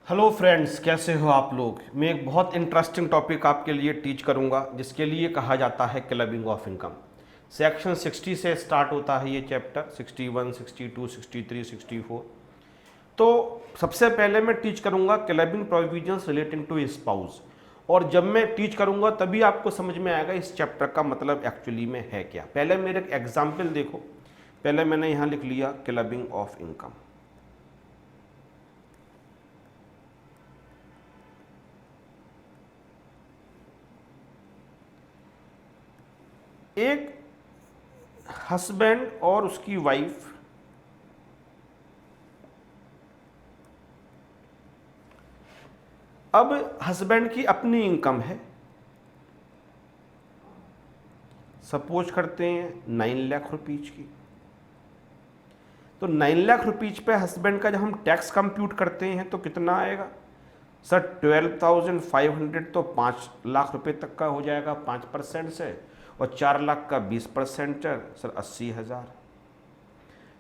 Hello friends, कैसे हो आप लोग। मैं एक बहुत इंटरेस्टिंग टॉपिक आपके लिए टीच करूंगा जिसके लिए कहा जाता है क्लबिंग ऑफ इनकम। सेक्शन 60 से स्टार्ट होता है ये चैप्टर, 61, 62, 63, 64। तो सबसे पहले मैं टीच करूंगा clubbing provisions relating to spouse. और जब मैं टीच करूंगा तभी आपको समझ में आएगा इस चैप्टर का मतलब एक्चुअली में है क्या। पहले मेरे एक एग्जाम्पल देखो। पहले मैंने यहाँ लिख लिया क्लबिंग ऑफ इनकम। एक हस्बैंड और उसकी वाइफ अब हस्बैंड की अपनी इनकम है, सपोज करते हैं 9 लाख रुपीज की। तो 9 लाख रुपीज पे हस्बैंड का जब हम टैक्स कंप्यूट करते हैं तो कितना आएगा सर? 12,500। तो 5 लाख रुपए तक का हो जाएगा 5% से, और 4 लाख का 20% सर 80,000।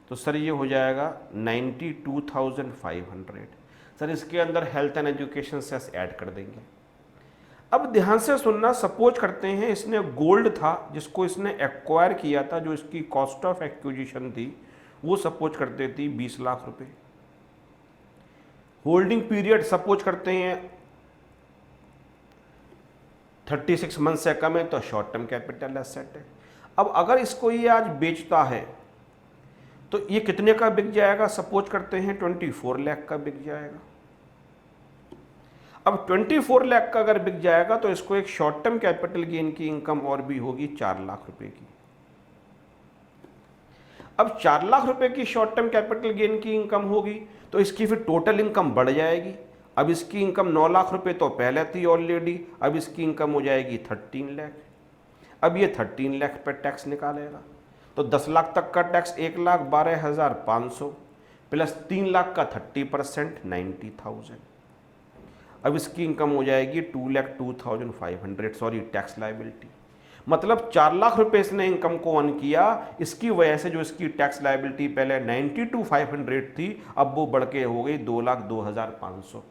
तो सर ये हो जाएगा 92,500। सर इसके अंदर health and education cess add कर देंगे। अब ध्यान से सुनना, सपोज करते हैं इसने गोल्ड था जिसको इसने एक्वायर किया था, जो इसकी कॉस्ट ऑफ एक्विजिशन थी वो सपोज करते थी 20 लाख रुपए। होल्डिंग पीरियड सपोज करते हैं 36 मंथ से कम है, तो शॉर्ट टर्म कैपिटल एसेट है। अब अगर इसको ये आज बेचता है तो ये कितने का बिक जाएगा? सपोज करते हैं 24 लाख का बिक जाएगा। अब 24 लाख का अगर बिक जाएगा तो इसको एक शॉर्ट टर्म कैपिटल गेन की इनकम और भी होगी 4 लाख रुपए की। अब 4 लाख रुपए की शॉर्ट टर्म कैपिटल गेन की इनकम होगी तो इसकी फिर टोटल इनकम बढ़ जाएगी। अब इसकी इनकम 9 लाख रुपए तो पहले थी ऑलरेडी, अब इसकी इनकम हो जाएगी 13 लाख। अब ये 13 लाख पर टैक्स निकालेगा तो 10 लाख तक का टैक्स 1,12,500 प्लस 3 लाख का 30% 90,000। अब इसकी इनकम हो जाएगी 2,02,500, सॉरी टैक्स लायबिलिटी। मतलब 4 लाख रुपए इसने इनकम को अर्न किया, इसकी वजह से जो इसकी टैक्स लायबिलिटी पहले 92,500 थी अब वो बढ़ के हो गई 2,02,500।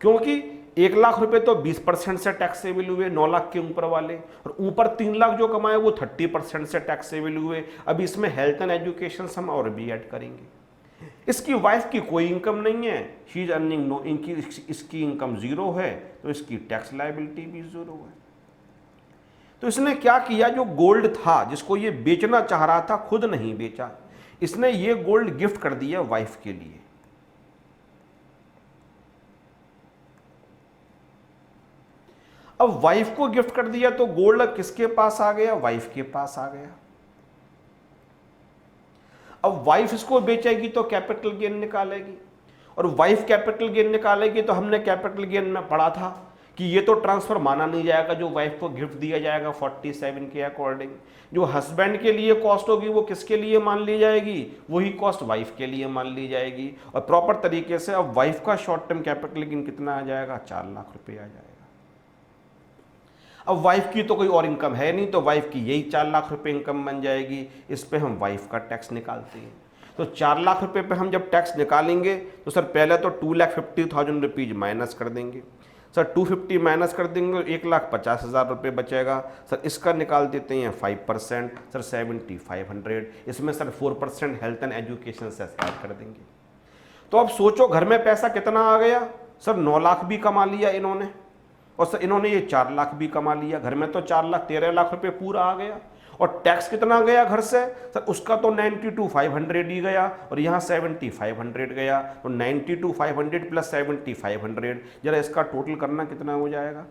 क्योंकि 1 लाख रुपए तो 20% से टैक्सेबल हुए 9 लाख के ऊपर वाले, और ऊपर 3 लाख जो कमाए वो 30% से टैक्सेबल हुए। अब इसमें हेल्थ एंड एजुकेशन हम और भी ऐड करेंगे। इसकी वाइफ की कोई इनकम नहीं है, शी इज अर्निंग नो, इसकी इनकम 0 है तो इसकी टैक्स लायबिलिटी भी 0 है। तो इसने क्या किया, जो गोल्ड था जिसको ये बेचना चाह रहा था खुद नहीं बेचा, इसने ये गोल्ड गिफ्ट कर दिया वाइफ के लिए। अब वाइफ को गिफ्ट कर दिया तो गोल्ड किसके पास आ गया? वाइफ के पास आ गया। अब वाइफ इसको बेचेगी तो कैपिटल गेन निकालेगी, और वाइफ कैपिटल गेन निकालेगी तो हमने कैपिटल गेन में पढ़ा था कि ये तो ट्रांसफर माना नहीं जाएगा जो वाइफ को गिफ्ट दिया जाएगा 47 के अकॉर्डिंग। जो हस्बैंड के लिए कॉस्ट होगी वो किसके लिए मान ली जाएगी? वही कॉस्ट वाइफ के लिए मान ली जाएगी। और प्रॉपर तरीके से अब वाइफ का शॉर्ट टर्म कैपिटल गेन कितना आ जाएगा? 4 लाख रुपए आ जाएगा। अब वाइफ की तो कोई और इनकम है नहीं, तो वाइफ की यही 4 लाख रुपए इनकम बन जाएगी। इस पे हम वाइफ का टैक्स निकालते हैं। तो 4 लाख रुपए पे हम जब टैक्स निकालेंगे तो सर पहले तो 2,50,000 रुपीज माइनस कर देंगे। सर 250 माइनस कर देंगे, 1,50,000 रुपये बचेगा। सर इसका निकाल देते हैं 5%, सर 7,500। इसमें सर 4% हेल्थ एंड एजुकेशन से ऐड कर देंगे। तो अब सोचो घर में पैसा कितना आ गया? सर 9 लाख भी कमा लिया इन्होंने, और सर इन्होंने ये 4 लाख भी कमा लिया। घर में तो 4 लाख 13 लाख रुपए पूरा आ गया। और टैक्स कितना गया घर से? सर उसका तो 92,500 ही गया, और यहाँ 7,500 गया। तो 92,500 प्लस 7,500, जरा इसका टोटल करना कितना हो जाएगा?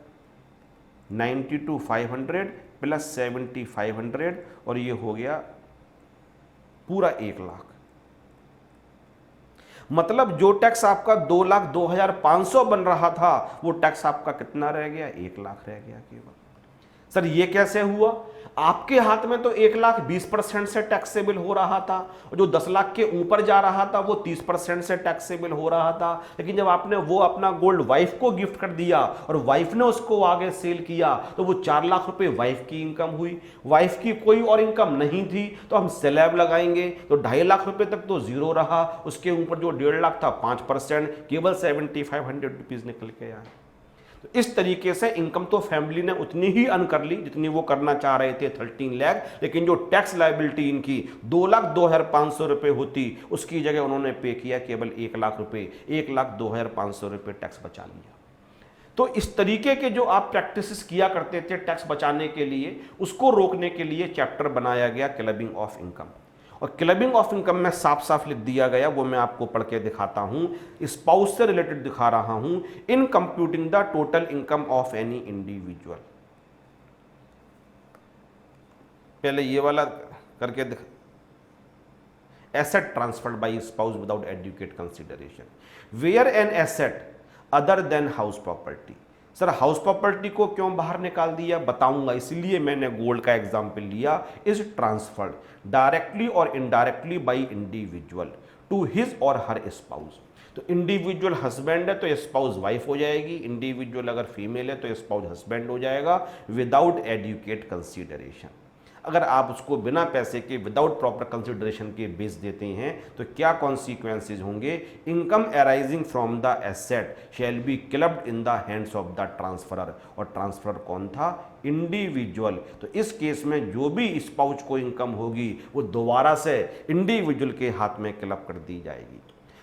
92,500 प्लस 7,500, और ये हो गया पूरा 1 लाख। मतलब जो टैक्स आपका 2,02,500 बन रहा था वो टैक्स आपका कितना रह गया? 1 लाख रह गया केवल। सर ये कैसे हुआ? आपके हाथ में तो 1,20,000 से टैक्सेबल हो रहा था, और जो 10 लाख के ऊपर जा रहा था वो 30% से टैक्सेबल हो रहा था। लेकिन जब आपने वो अपना गोल्ड वाइफ को गिफ्ट कर दिया और वाइफ ने उसको आगे सेल किया, तो वो 4 लाख रुपए वाइफ की इनकम हुई। वाइफ की कोई और इनकम नहीं थी, तो हम स्लैब लगाएंगे तो 2.5 लाख रुपए तक तो जीरो रहा, उसके ऊपर जो 1.5 लाख था 5%, केवल 7,500 रुपीज निकल के आए। तो इस तरीके से इनकम तो फैमिली ने उतनी ही अर्न कर ली जितनी वो करना चाह रहे थे, 13 लाख, लेकिन जो टैक्स लायबिलिटी इनकी 2,02,500 रुपए होती, उसकी जगह उन्होंने पे किया केवल 1 लाख रुपए, 1,02,500 रुपए टैक्स बचा लिया। तो इस तरीके के जो आप प्रैक्टिसेस किया करते थे टैक्स बचाने के लिए, उसको रोकने के लिए चैप्टर बनाया गया क्लबिंग ऑफ इनकम। और क्लबिंग ऑफ इनकम में साफ साफ लिख दिया गया, वो मैं आपको पढ़ के दिखाता हूं, स्पाउस से रिलेटेड दिखा रहा हूं। In computing the total income of any individual, पहले ये वाला करके दिखा, asset transferred by spouse without adequate consideration, where an asset other than house property. Sir house property को क्यों बाहर निकाल दिया बताऊंगा, इसलिए मैंने गोल्ड का एग्जांपल लिया। इज ट्रांसफर्ड डायरेक्टली और indirectly by individual to his और हर स्पाउस। तो इंडिविजुअल हस्बैंड है तो स्पाउस वाइफ हो जाएगी, इंडिविजुअल अगर फीमेल है तो स्पाउस हस्बैंड हो जाएगा, विदाउट एडुकेट कंसिडरेशन। अगर आप उसको बिना पैसे के, विदाउट प्रॉपर कंसिडरेशन के बेच देते हैं तो क्या कॉन्सिक्वेंसेज होंगे? Income arising from the asset shall be clubbed in the hands of the transferor. और ट्रांसफरर कौन था? इंडिविजुअल। तो इस केस में जो भी स्पाउस को इनकम होगी वो दोबारा से इंडिविजुअल के हाथ में क्लब कर दी जाएगी।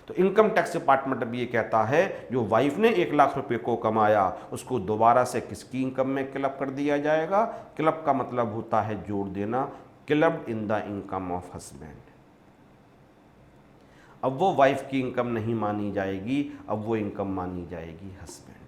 तो इनकम टैक्स डिपार्टमेंट अब ये कहता है जो वाइफ ने 1 लाख रुपए को कमाया उसको दोबारा से किसकी इनकम में क्लब कर दिया जाएगा? क्लब का मतलब होता है जोड़ देना, clubbed in the income of husband. अब वो वाइफ की इनकम नहीं मानी जाएगी, अब वो इनकम मानी जाएगी हस्बैंड।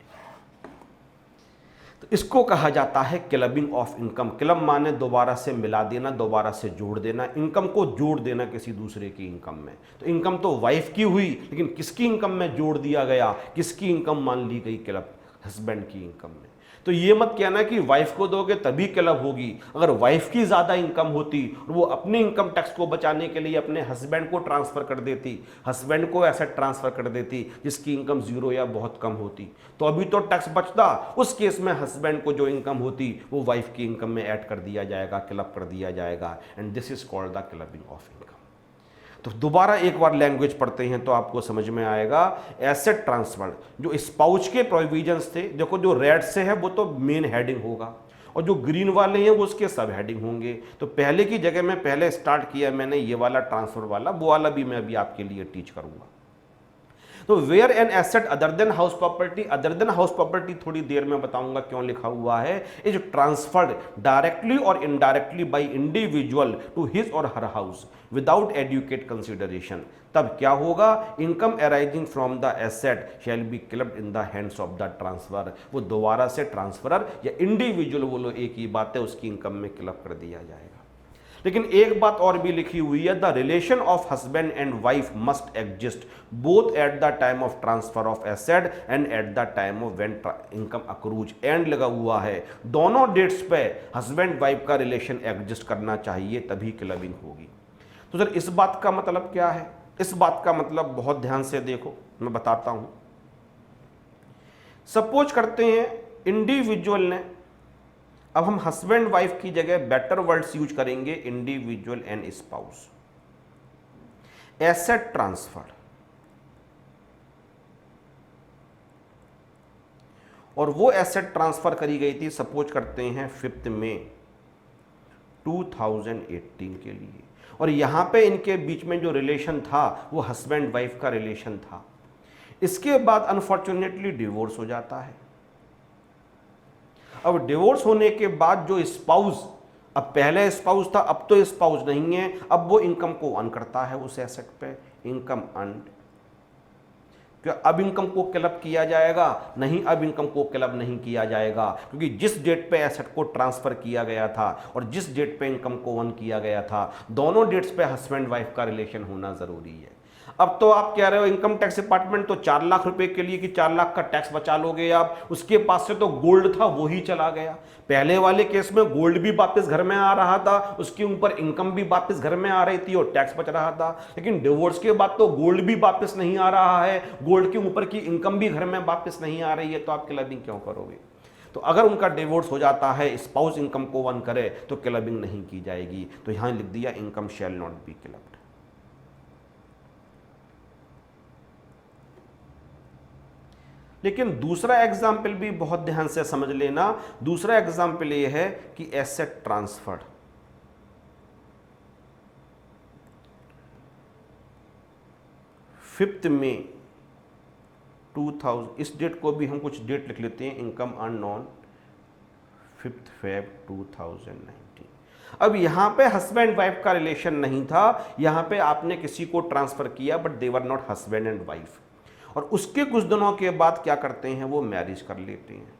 तो इसको कहा जाता है क्लबिंग ऑफ इनकम। क्लब माने दोबारा से मिला देना, दोबारा से जोड़ देना, इनकम को जोड़ देना किसी दूसरे की इनकम में। तो इनकम तो वाइफ की हुई, लेकिन किसकी इनकम में जोड़ दिया गया? किसकी इनकम मान ली गई क्लब? हस्बैंड की इनकम में। तो ये मत कहना कि वाइफ को दोगे तभी क्लब होगी। अगर वाइफ की ज़्यादा इनकम होती और वो अपने इनकम टैक्स को बचाने के लिए अपने हस्बैंड को ट्रांसफ़र कर देती, हस्बैंड को एसेट ट्रांसफ़र कर देती जिसकी इनकम जीरो या बहुत कम होती, तो अभी तो टैक्स बचता। उस केस में हस्बैंड को जो इनकम होती वो वाइफ की इनकम में ऐड कर दिया जाएगा, क्लब कर दिया जाएगा, and this is called the clubbing of income. तो दोबारा एक बार लैंग्वेज पढ़ते हैं तो आपको समझ में आएगा। एसेट ट्रांसफर जो स्पाउस के प्रोविजंस थे, देखो जो रेड से है वो तो मेन हेडिंग होगा और जो ग्रीन वाले हैं वो उसके सब हेडिंग होंगे। तो पहले की जगह में पहले स्टार्ट किया मैंने ये वाला ट्रांसफर वाला, वो वाला भी मैं अभी आपके लिए टीच करूंगा। तो where an asset other than house property, other than house property थोड़ी देर में बताऊंगा क्यों लिखा हुआ है। इज ट्रांसफर्ड डायरेक्टली और indirectly by individual to his और her house without adequate consideration, तब क्या होगा? Income arising from the asset shall be clubbed in the hands of the transfer. वो दोबारा से ट्रांसफरर या इंडिविजुअल, वो लोग एक ही बात है, उसकी इनकम में क्लब कर दिया जाएगा। लेकिन एक बात और भी लिखी हुई है, the relation of husband and wife must exist both at the time of transfer of asset and at the time of when income accrues. And लगा हुआ है, दोनों डेट्स पे हस्बैंड वाइफ का रिलेशन एग्जिस्ट करना चाहिए तभी क्लबिंग होगी। तो सर इस बात का मतलब क्या है? इस बात का मतलब बहुत ध्यान से देखो, मैं बताता हूं। सपोज करते हैं इंडिविजुअल ने, अब हम हस्बैंड वाइफ की जगह बेटर वर्ड्स यूज करेंगे, individual and spouse. Asset transfer, और वो एसेट ट्रांसफर करी गई थी सपोज करते हैं 5 मई 2018 के लिए, और यहां पे इनके बीच में जो रिलेशन था वो हस्बैंड वाइफ का रिलेशन था। इसके बाद अनफॉर्चुनेटली डिवोर्स हो जाता है। अब डिवोर्स होने के बाद जो स्पाउस, अब पहले स्पाउस था अब तो स्पाउस नहीं है, अब वो इनकम को अर्न करता है उस एसेट पे, इनकम अर्न। क्या अब इनकम को क्लब किया जाएगा? नहीं, अब इनकम को क्लब नहीं किया जाएगा, क्योंकि जिस डेट पे एसेट को ट्रांसफर किया गया था और जिस डेट पे इनकम को अर्न किया गया था, दोनों डेट्स पे हस्बैंड वाइफ का रिलेशन होना जरूरी है। अब तो आप कह रहे हो इनकम टैक्स डिपार्टमेंट तो 4 लाख रुपए के लिए कि 4 लाख का टैक्स बचा लोगे आप, उसके पास से तो गोल्ड था वो ही चला गया। पहले वाले केस में गोल्ड भी वापस घर में आ रहा था, उसके ऊपर इनकम भी वापस घर में आ रही थी और टैक्स बच रहा था। लेकिन डिवोर्स के बाद तो गोल्ड भी वापस नहीं आ रहा है, गोल्ड के ऊपर की इनकम भी घर में वापस नहीं आ रही है, तो आप क्लबिंग क्यों करोगे? तो अगर उनका डिवोर्स हो जाता है, स्पाउस इनकम को वन करे, तो क्लबिंग नहीं की जाएगी। तो यहां लिख दिया income shall not be clubbed. लेकिन दूसरा एग्जाम्पल भी बहुत ध्यान से समझ लेना। दूसरा एग्जाम्पल ये है कि एसेट ट्रांसफर, फिफ्थ में 2000, इस डेट को भी हम कुछ डेट लिख लेते हैं, इनकम अननोन 5 Feb 2019। अब यहां पे हस्बैंड वाइफ का रिलेशन नहीं था, यहां पे आपने किसी को ट्रांसफर किया but they were not husband and wife, और उसके कुछ दिनों के बाद क्या करते हैं, वो मैरिज कर लेते हैं।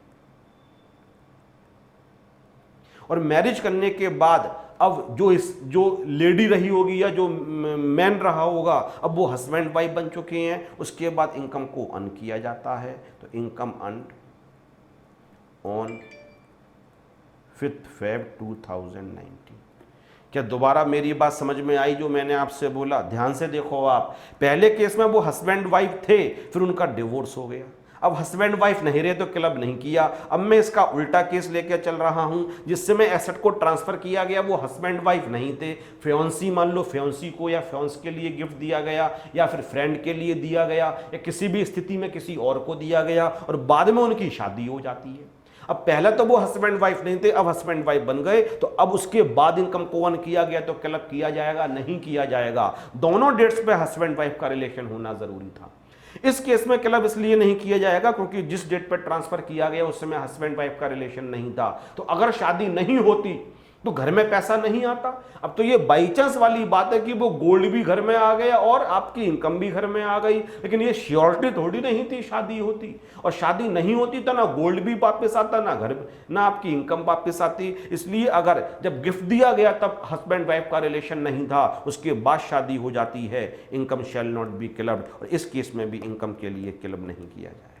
और मैरिज करने के बाद अब जो लेडी रही होगी या जो मैन रहा होगा, अब वो हस्बैंड वाइफ बन चुके हैं। उसके बाद इनकम को अर्न किया जाता है, तो इनकम अर्न ऑन 5 Feb 2019। क्या दोबारा मेरी बात समझ में आई जो मैंने आपसे बोला? ध्यान से देखो आप, पहले केस में वो हस्बैंड वाइफ थे, फिर उनका डिवोर्स हो गया। अब हस्बैंड वाइफ नहीं रहे तो क्लब नहीं किया। अब मैं इसका उल्टा केस लेकर चल रहा हूं, जिससे मैं एसेट को ट्रांसफर किया गया, वो हस्बैंड वाइफ नहीं थे, फ्योंसी मान लो, फ्योंसी को या फ्योंस के लिए गिफ्ट दिया गया, या फिर फ्रेंड के लिए दिया गया, या किसी भी स्थिति में किसी और को दिया गया, और बाद में उनकी शादी हो जाती है। अब पहले तो वो हस्बैंड वाइफ नहीं थे, अब हस्बैंड वाइफ बन गए, तो अब उसके बाद इनकम को वन किया गया, तो क्लब किया जाएगा? नहीं किया जाएगा। दोनों डेट्स पे हस्बैंड वाइफ का रिलेशन होना जरूरी था। इस केस में क्लब इसलिए नहीं किया जाएगा क्योंकि जिस डेट पर ट्रांसफर किया गया उस समय हस्बैंड वाइफ का रिलेशन नहीं था। तो अगर शादी नहीं होती तो घर में पैसा नहीं आता। अब तो ये बाई चांस वाली बात है कि वो गोल्ड भी घर में आ गया और आपकी इनकम भी घर में आ गई, लेकिन ये श्योरिटी थोड़ी नहीं थी शादी होती। और शादी नहीं होती तो ना गोल्ड भी वापस आता, ना घर, ना आपकी इनकम वापस आती। इसलिए अगर जब गिफ्ट दिया गया तब हस्बैंड वाइफ का रिलेशन नहीं था, उसके बाद शादी हो जाती है, income shall not be clubbed. और इस केस में भी इनकम के लिए क्लब नहीं किया जाएगा।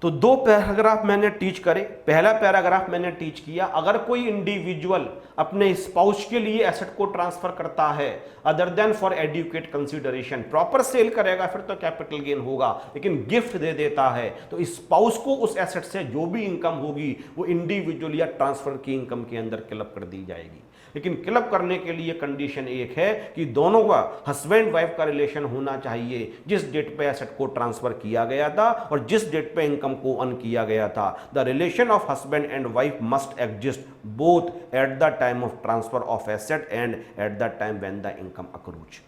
तो दो पैराग्राफ मैंने टीच करे। पहला पैराग्राफ मैंने टीच किया, अगर कोई इंडिविजुअल अपने स्पाउस के लिए एसेट को ट्रांसफर करता है other than for adequate consideration, proper sale करेगा फिर तो कैपिटल गेन होगा, लेकिन गिफ्ट दे देता है तो स्पाउस को उस एसेट से जो भी इनकम होगी वो इंडिविजुअल या ट्रांसफर की इनकम के अंदर क्लब कर दी जाएगी। लेकिन क्लब करने के लिए कंडीशन एक है कि दोनों का हस्बैंड वाइफ का रिलेशन होना चाहिए, जिस डेट पे एसेट को ट्रांसफर किया गया था और जिस डेट पे इनकम को अर्न किया गया था। The relation of husband and wife must exist both at the time of transfer of asset and at the time when the income accrues.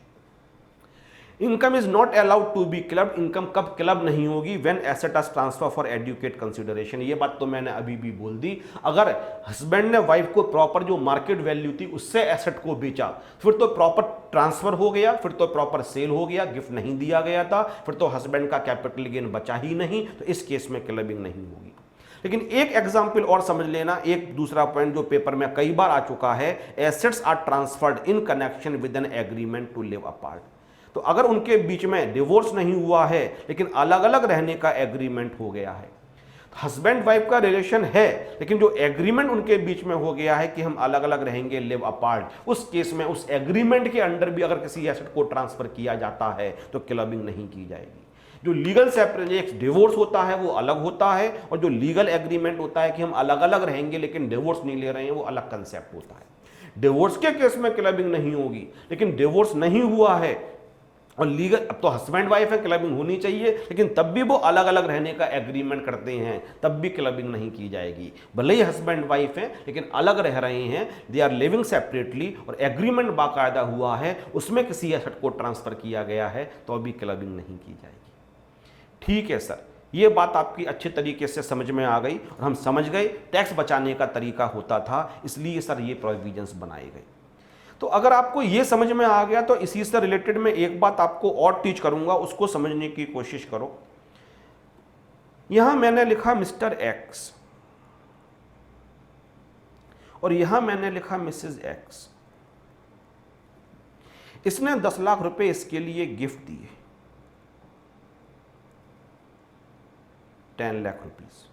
Income is not allowed to be club, income कब club नहीं होगी? When asset is transfer for adequate consideration. ये बात तो मैंने अभी भी बोल दी। अगर हस्बैंड ने वाइफ को प्रॉपर जो मार्केट वैल्यू थी उससे एसेट को बेचा, फिर तो प्रॉपर ट्रांसफर हो गया, फिर तो प्रॉपर सेल हो गया, गिफ्ट नहीं दिया गया था, फिर तो हस्बैंड का कैपिटल गेन बचा ही नहीं, तो इस केस में क्लबिंग नहीं होगी। लेकिन एक एग्जाम्पल और समझ लेना, एक दूसरा पॉइंट जो पेपर में कई बार आ चुका है, assets are transferred in connection with an agreement to live apart. तो अगर उनके बीच में डिवोर्स नहीं हुआ है लेकिन अलग अलग रहने का एग्रीमेंट हो गया है, हस्बैंड वाइफ का रिलेशन है लेकिन जो एग्रीमेंट उनके बीच में हो गया है कि हम अलग अलग रहेंगे, लिव अपार्ट, उस केस में उस एग्रीमेंट के अंडर भी अगर किसी एसेट को ट्रांसफर किया जाता है तो क्लबिंग नहीं की जाएगी। जो लीगल सेपरेशन डिवोर्स होता है वो अलग होता है, और जो लीगल एग्रीमेंट होता है कि हम अलग अलग रहेंगे लेकिन डिवोर्स नहीं ले रहे हैं, वो अलग कंसेप्ट होता है। डिवोर्स के केस में क्लबिंग नहीं होगी, लेकिन डिवोर्स नहीं हुआ है और लीगल, अब तो हस्बैंड वाइफ है, क्लबिंग होनी चाहिए, लेकिन तब भी वो अलग अलग रहने का एग्रीमेंट करते हैं, तब भी क्लबिंग नहीं की जाएगी। भले ही हस्बैंड वाइफ है लेकिन अलग रह रहे हैं, दे आर लिविंग सेपरेटली, और एग्रीमेंट बाकायदा हुआ है, उसमें किसी एसेट को ट्रांसफर किया गया है, तो अभी क्लबिंग नहीं की जाएगी। ठीक है सर, ये बात आपकी अच्छे तरीके से समझ में आ गई और हम समझ गए टैक्स बचाने का तरीका होता था, इसलिए सर ये प्रोविजंस बनाए गए। तो अगर आपको ये समझ में आ गया तो इसी से रिलेटेड मैं एक बात आपको और टीच करूंगा, उसको समझने की कोशिश करो। यहां मैंने लिखा मिस्टर एक्स, और यहां मैंने लिखा मिसेज एक्स, इसने 10 लाख रुपए इसके लिए गिफ्ट दिए, 10 लाख रुपीस।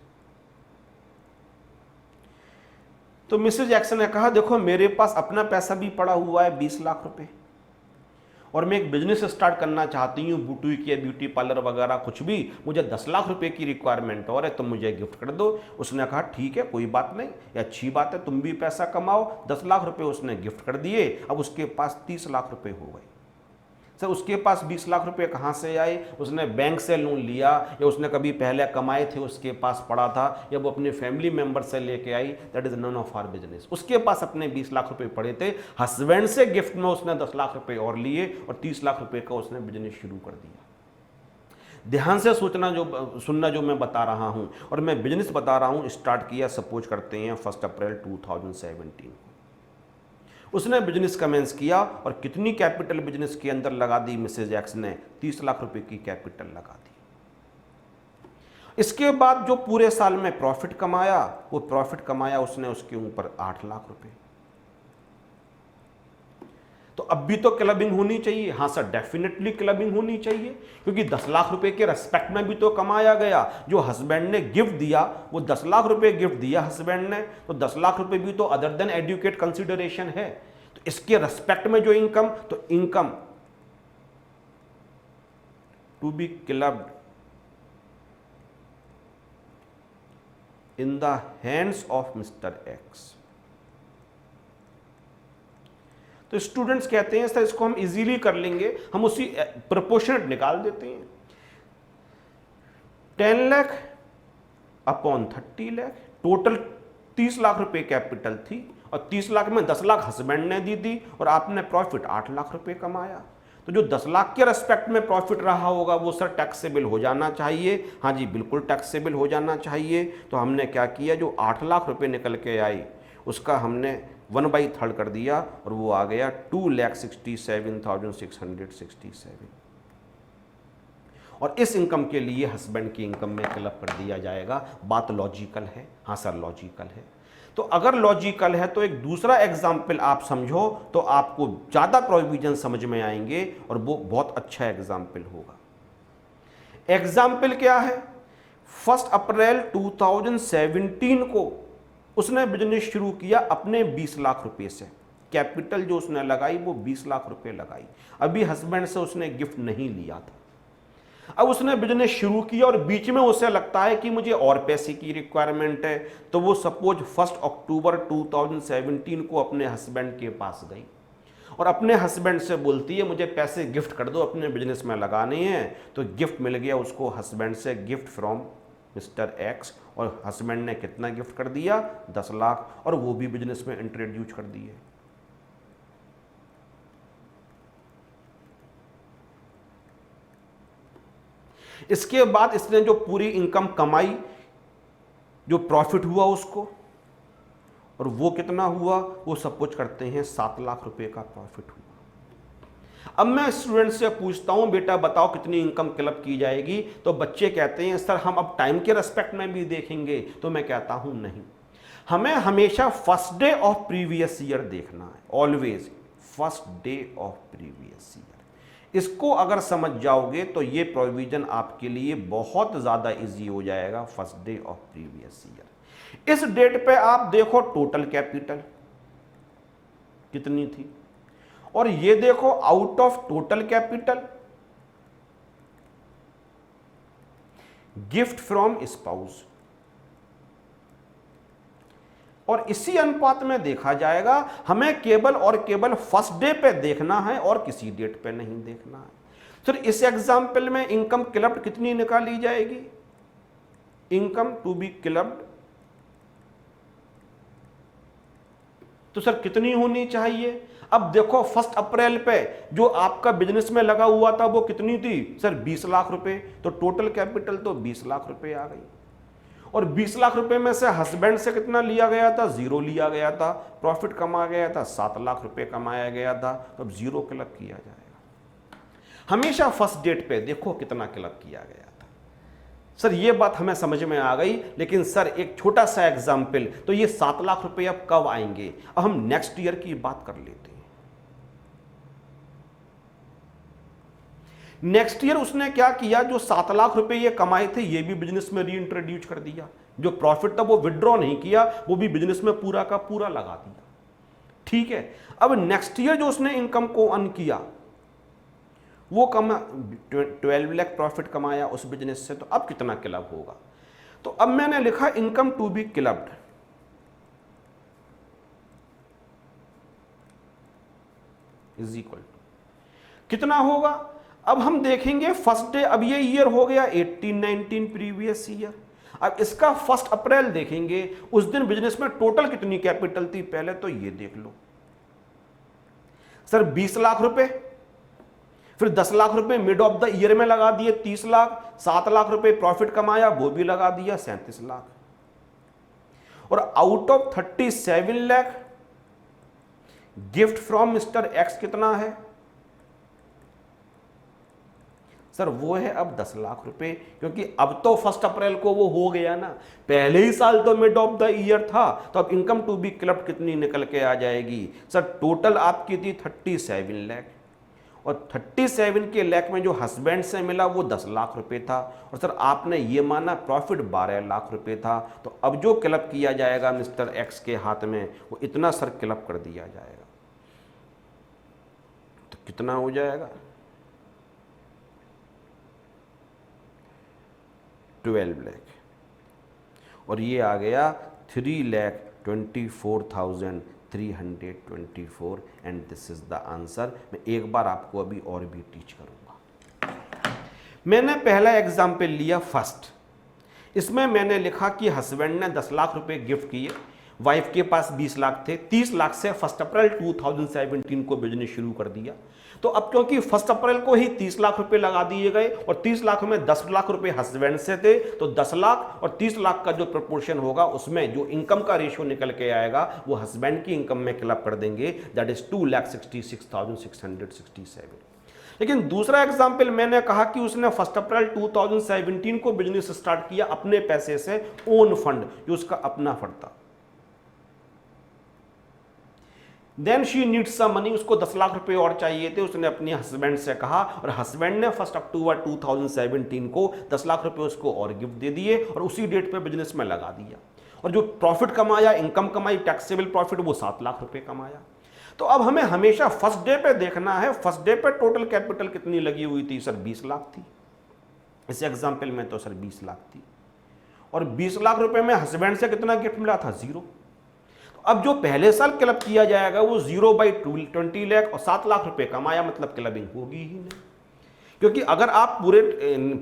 तो मिसेज एक्स ने कहा देखो मेरे पास अपना पैसा भी पड़ा हुआ है 20 लाख रुपए, और मैं एक बिजनेस स्टार्ट करना चाहती हूँ, बुटीक या ब्यूटी पार्लर वगैरह कुछ भी, मुझे 10 लाख रुपए की रिक्वायरमेंट और है, तो मुझे गिफ्ट कर दो। उसने कहा ठीक है कोई बात नहीं, ये अच्छी बात है, तुम भी पैसा कमाओ। 10 लाख रुपए उसने गिफ्ट कर दिए। अब उसके पास 30 लाख रुपए हो गए। सर उसके पास 20 लाख रुपए कहाँ से आए? उसने बैंक से लोन लिया, या उसने कभी पहले कमाए थे उसके पास पड़ा था, या वो अपने फैमिली मेंबर से लेके आई, that is none of our business. उसके पास अपने 20 लाख रुपए पड़े थे, हस्बैंड से गिफ्ट में उसने 10 लाख रुपए और लिए और 30 लाख रुपए का उसने बिजनेस शुरू कर दिया। ध्यान से सुनना जो मैं बता रहा हूं, और मैं बिजनेस बता रहा हूं, स्टार्ट किया सपोज करते हैं 1 अप्रैल 2017। उसने बिजनेस कमेंस किया और कितनी कैपिटल बिजनेस के अंदर लगा दी मिसेज एक्स ने? 30 लाख रुपए की कैपिटल लगा दी। इसके बाद जो पूरे साल में प्रॉफिट कमाया, वो प्रॉफिट कमाया उसने उसके ऊपर 8 लाख रुपए। तो अब भी तो क्लबिंग होनी चाहिए। हाँ सर डेफिनेटली क्लबिंग होनी चाहिए, क्योंकि 10 लाख रुपए के रेस्पेक्ट में भी तो कमाया गया। जो हस्बैंड ने गिफ्ट दिया वो 10 लाख रुपए गिफ्ट दिया हस्बैंड ने, तो 10 लाख रुपए भी तो अदर देन एडुकेट कंसिडरेशन है। तो इसके रेस्पेक्ट में जो इनकम, तो income to be clubbed in the hands of mister X. तो स्टूडेंट्स कहते हैं सर इसको हम इजीली कर लेंगे, हम उसी प्रोपोर्शनेट निकाल देते हैं। 10 लाख अपॉन 30 लाख, टोटल 30 लाख रुपए कैपिटल थी, और 30 लाख में 10 लाख हस्बैंड ने दी थी, और आपने प्रॉफिट 8 लाख रुपए कमाया। तो जो 10 लाख के रेस्पेक्ट में प्रॉफिट रहा होगा वो सर टैक्सेबल हो जाना चाहिए। हाँ जी बिल्कुल टैक्सेबल हो जाना चाहिए। तो हमने क्या किया, जो 8 लाख रुपए निकल के आई उसका हमने 1/3 कर दिया, और वो आ गया 2,67,667। और इस इनकम के लिए हस्बैंड की इनकम में क्लब कर दिया जाएगा। बात लॉजिकल है? हाँ सर लॉजिकल है। तो अगर लॉजिकल है तो एक दूसरा एग्जाम्पल आप समझो तो आपको ज़्यादा प्रोविजन समझ में आएंगे, और वो बहुत अच्छा एग्जाम्पल होगा। एग्जाम्पल क्या है? 1 अप्रैल 2017 को उसने बिजनेस शुरू किया अपने 20 लाख रुपए से। कैपिटल जो उसने लगाई वो 20 लाख रुपए लगाई। अभी हस्बैंड से उसने गिफ्ट नहीं लिया था। अब उसने बिजनेस शुरू किया और बीच में उसे लगता है कि मुझे और पैसे की रिक्वायरमेंट है, तो वो सपोज 1 अक्टूबर 2017 को अपने हस्बैंड के पास गई और अपने हस्बैंड से बोलती है मुझे पैसे गिफ्ट कर दो, अपने बिजनेस में लगाने हैं। तो गिफ्ट मिल गया उसको हस्बैंड से, गिफ्ट फ्रॉम मिस्टर एक्स। और हस्बैंड ने कितना गिफ्ट कर दिया? 10 लाख, और वो भी बिजनेस में इंट्रोड्यूस कर दिए। इसके बाद इसने जो पूरी इनकम कमाई, जो प्रॉफिट हुआ उसको, और वो कितना हुआ? वो सपोज करते हैं 7 लाख रुपए का प्रॉफिट हुआ। अब मैं स्टूडेंट से पूछता हूं बेटा बताओ कितनी इनकम क्लब की जाएगी? तो बच्चे कहते हैं सर हम अब टाइम के रेस्पेक्ट में भी देखेंगे। तो मैं कहता हूं नहीं, हमें हमेशा first day of previous year देखना है। Always first day of previous year. इसको अगर समझ जाओगे तो ये प्रोविजन आपके लिए बहुत ज़्यादा इजी हो जाएगा। First day of previous year, इस डेट पे आप देखो टोटल कैपिटल कितनी थी, और ये देखो out of total capital gift from spouse, और इसी अनुपात में देखा जाएगा। हमें केवल और केवल फर्स्ट डे पे देखना है और किसी डेट पे नहीं देखना है। सर इस एग्जाम्पल में इनकम क्लब्ड कितनी निकाली जाएगी? इनकम टू बी क्लब्ड, तो सर कितनी होनी चाहिए? अब देखो 1 अप्रैल पे जो आपका बिजनेस में लगा हुआ था वो कितनी थी? सर 20 लाख रुपए। तो टोटल कैपिटल तो 20 लाख रुपए आ गई, और 20 लाख रुपए में से हस्बैंड से कितना लिया गया था? 0 लिया गया था। प्रॉफिट कमा गया था 7 लाख रुपए कमाया गया था, तो अब 0 क्लब किया जाएगा। हमेशा फर्स्ट डेट पे देखो कितना क्लब किया गया था। सर ये बात हमें समझ में आ गई, लेकिन सर एक छोटा सा एग्जाम्पल, तो ये 7 लाख रुपए अब कब आएंगे? अब हम नेक्स्ट ईयर की बात कर लेते हैं। नेक्स्ट ईयर उसने क्या किया, जो 7 लाख रुपए ये कमाए थे ये भी बिजनेस में रीइंट्रोड्यूस कर दिया। जो प्रॉफिट था वो विड्रॉ नहीं किया, वो भी बिजनेस में पूरा का पूरा लगा दिया। ठीक है, अब नेक्स्ट ईयर जो उसने इनकम को अर्न किया वो 12 लाख प्रॉफिट कमाया उस बिजनेस से, तो अब कितना क्लब होगा? तो अब मैंने लिखा income to be clubbed is equal to कितना होगा? अब हम देखेंगे फर्स्ट डे, अब ये ईयर हो गया 18-19 प्रीवियस ईयर। अब इसका 1 अप्रैल देखेंगे, उस दिन बिजनेस में टोटल कितनी कैपिटल थी, पहले तो ये देख लो सर, 20 लाख रुपए, फिर 10 लाख रुपए मिड ऑफ द ईयर में लगा दिए 30 लाख, 7 लाख रुपए प्रॉफिट कमाया वो भी लगा दिया 37 लाख, और out of 37 lakh gift from mister x कितना है सर? वो है अब 10 लाख रुपए, क्योंकि अब तो 1 अप्रैल को वो हो गया ना, पहले ही साल तो मिड ऑफ द ईयर था, तो अब इनकम टू बी क्लब्ड कितनी निकल के आ जाएगी सर? टोटल आपकी थी 37 लाख, और 37 के लाख में जो हस्बैंड से मिला वो 10 लाख रुपए था, और सर आपने ये माना प्रॉफिट 12 लाख रुपए था, तो अब जो क्लब किया जाएगा मिस्टर एक्स के हाथ में वो इतना सर क्लब कर दिया जाएगा। तो कितना हो जाएगा? 12 लाख, और ये आ गया 3,24,324, and this is the answer. मैं एक बार आपको अभी और भी टीच करूंगा। मैंने पहला एग्जाम्पल लिया फर्स्ट, इसमें मैंने लिखा कि हस्बैंड ने 10 लाख रुपए गिफ्ट किए, वाइफ के पास 20 लाख थे, 30 लाख से 1 अप्रैल 2017 को बिजनेस शुरू कर दिया। तो अब क्योंकि 1 अप्रैल को ही 30 लाख रुपए लगा दिए गए, और 30 लाख में 10 लाख रुपए हस्बैंड से थे, तो 10 लाख और 30 लाख का जो प्रपोर्शन होगा उसमें जो इनकम का रेशियो निकल के आएगा वो हस्बैंड की इनकम में क्लब कर देंगे, दैट इज 2,66,667। लेकिन दूसरा एग्जाम्पल मैंने कहा कि उसने 1 अप्रैल 2017 को बिजनेस स्टार्ट किया अपने पैसे से, ओन फंड, जो उसका अपना फंड था। Then she needs some money, उसको 10 लाख रुपए और चाहिए थे, उसने अपने हस्बैंड से कहा, और हस्बैंड ने 1 अक्टूबर 2017 को 10 लाख रुपए उसको और गिफ्ट दे दिए, और उसी डेट पे बिजनेस में लगा दिया, और जो प्रॉफिट कमाया, इनकम कमाई, टैक्सेबल प्रॉफिट, वो 7 लाख रुपए कमाया। तो अब हमें हमेशा फर्स्ट डे पे देखना है, फर्स्ट डे पे टोटल कैपिटल कितनी लगी हुई थी सर? 20 लाख थी। इस एग्जाम्पल में तो सर 20 लाख थी, और 20 लाख रुपए में हस्बैंड से कितना गिफ्ट मिला था? 0। अब जो पहले साल क्लब किया जाएगा वो 0/20 लाख और 7 लाख रुपए कमाया, मतलब क्लबिंग होगी ही नहीं, क्योंकि अगर आप पूरे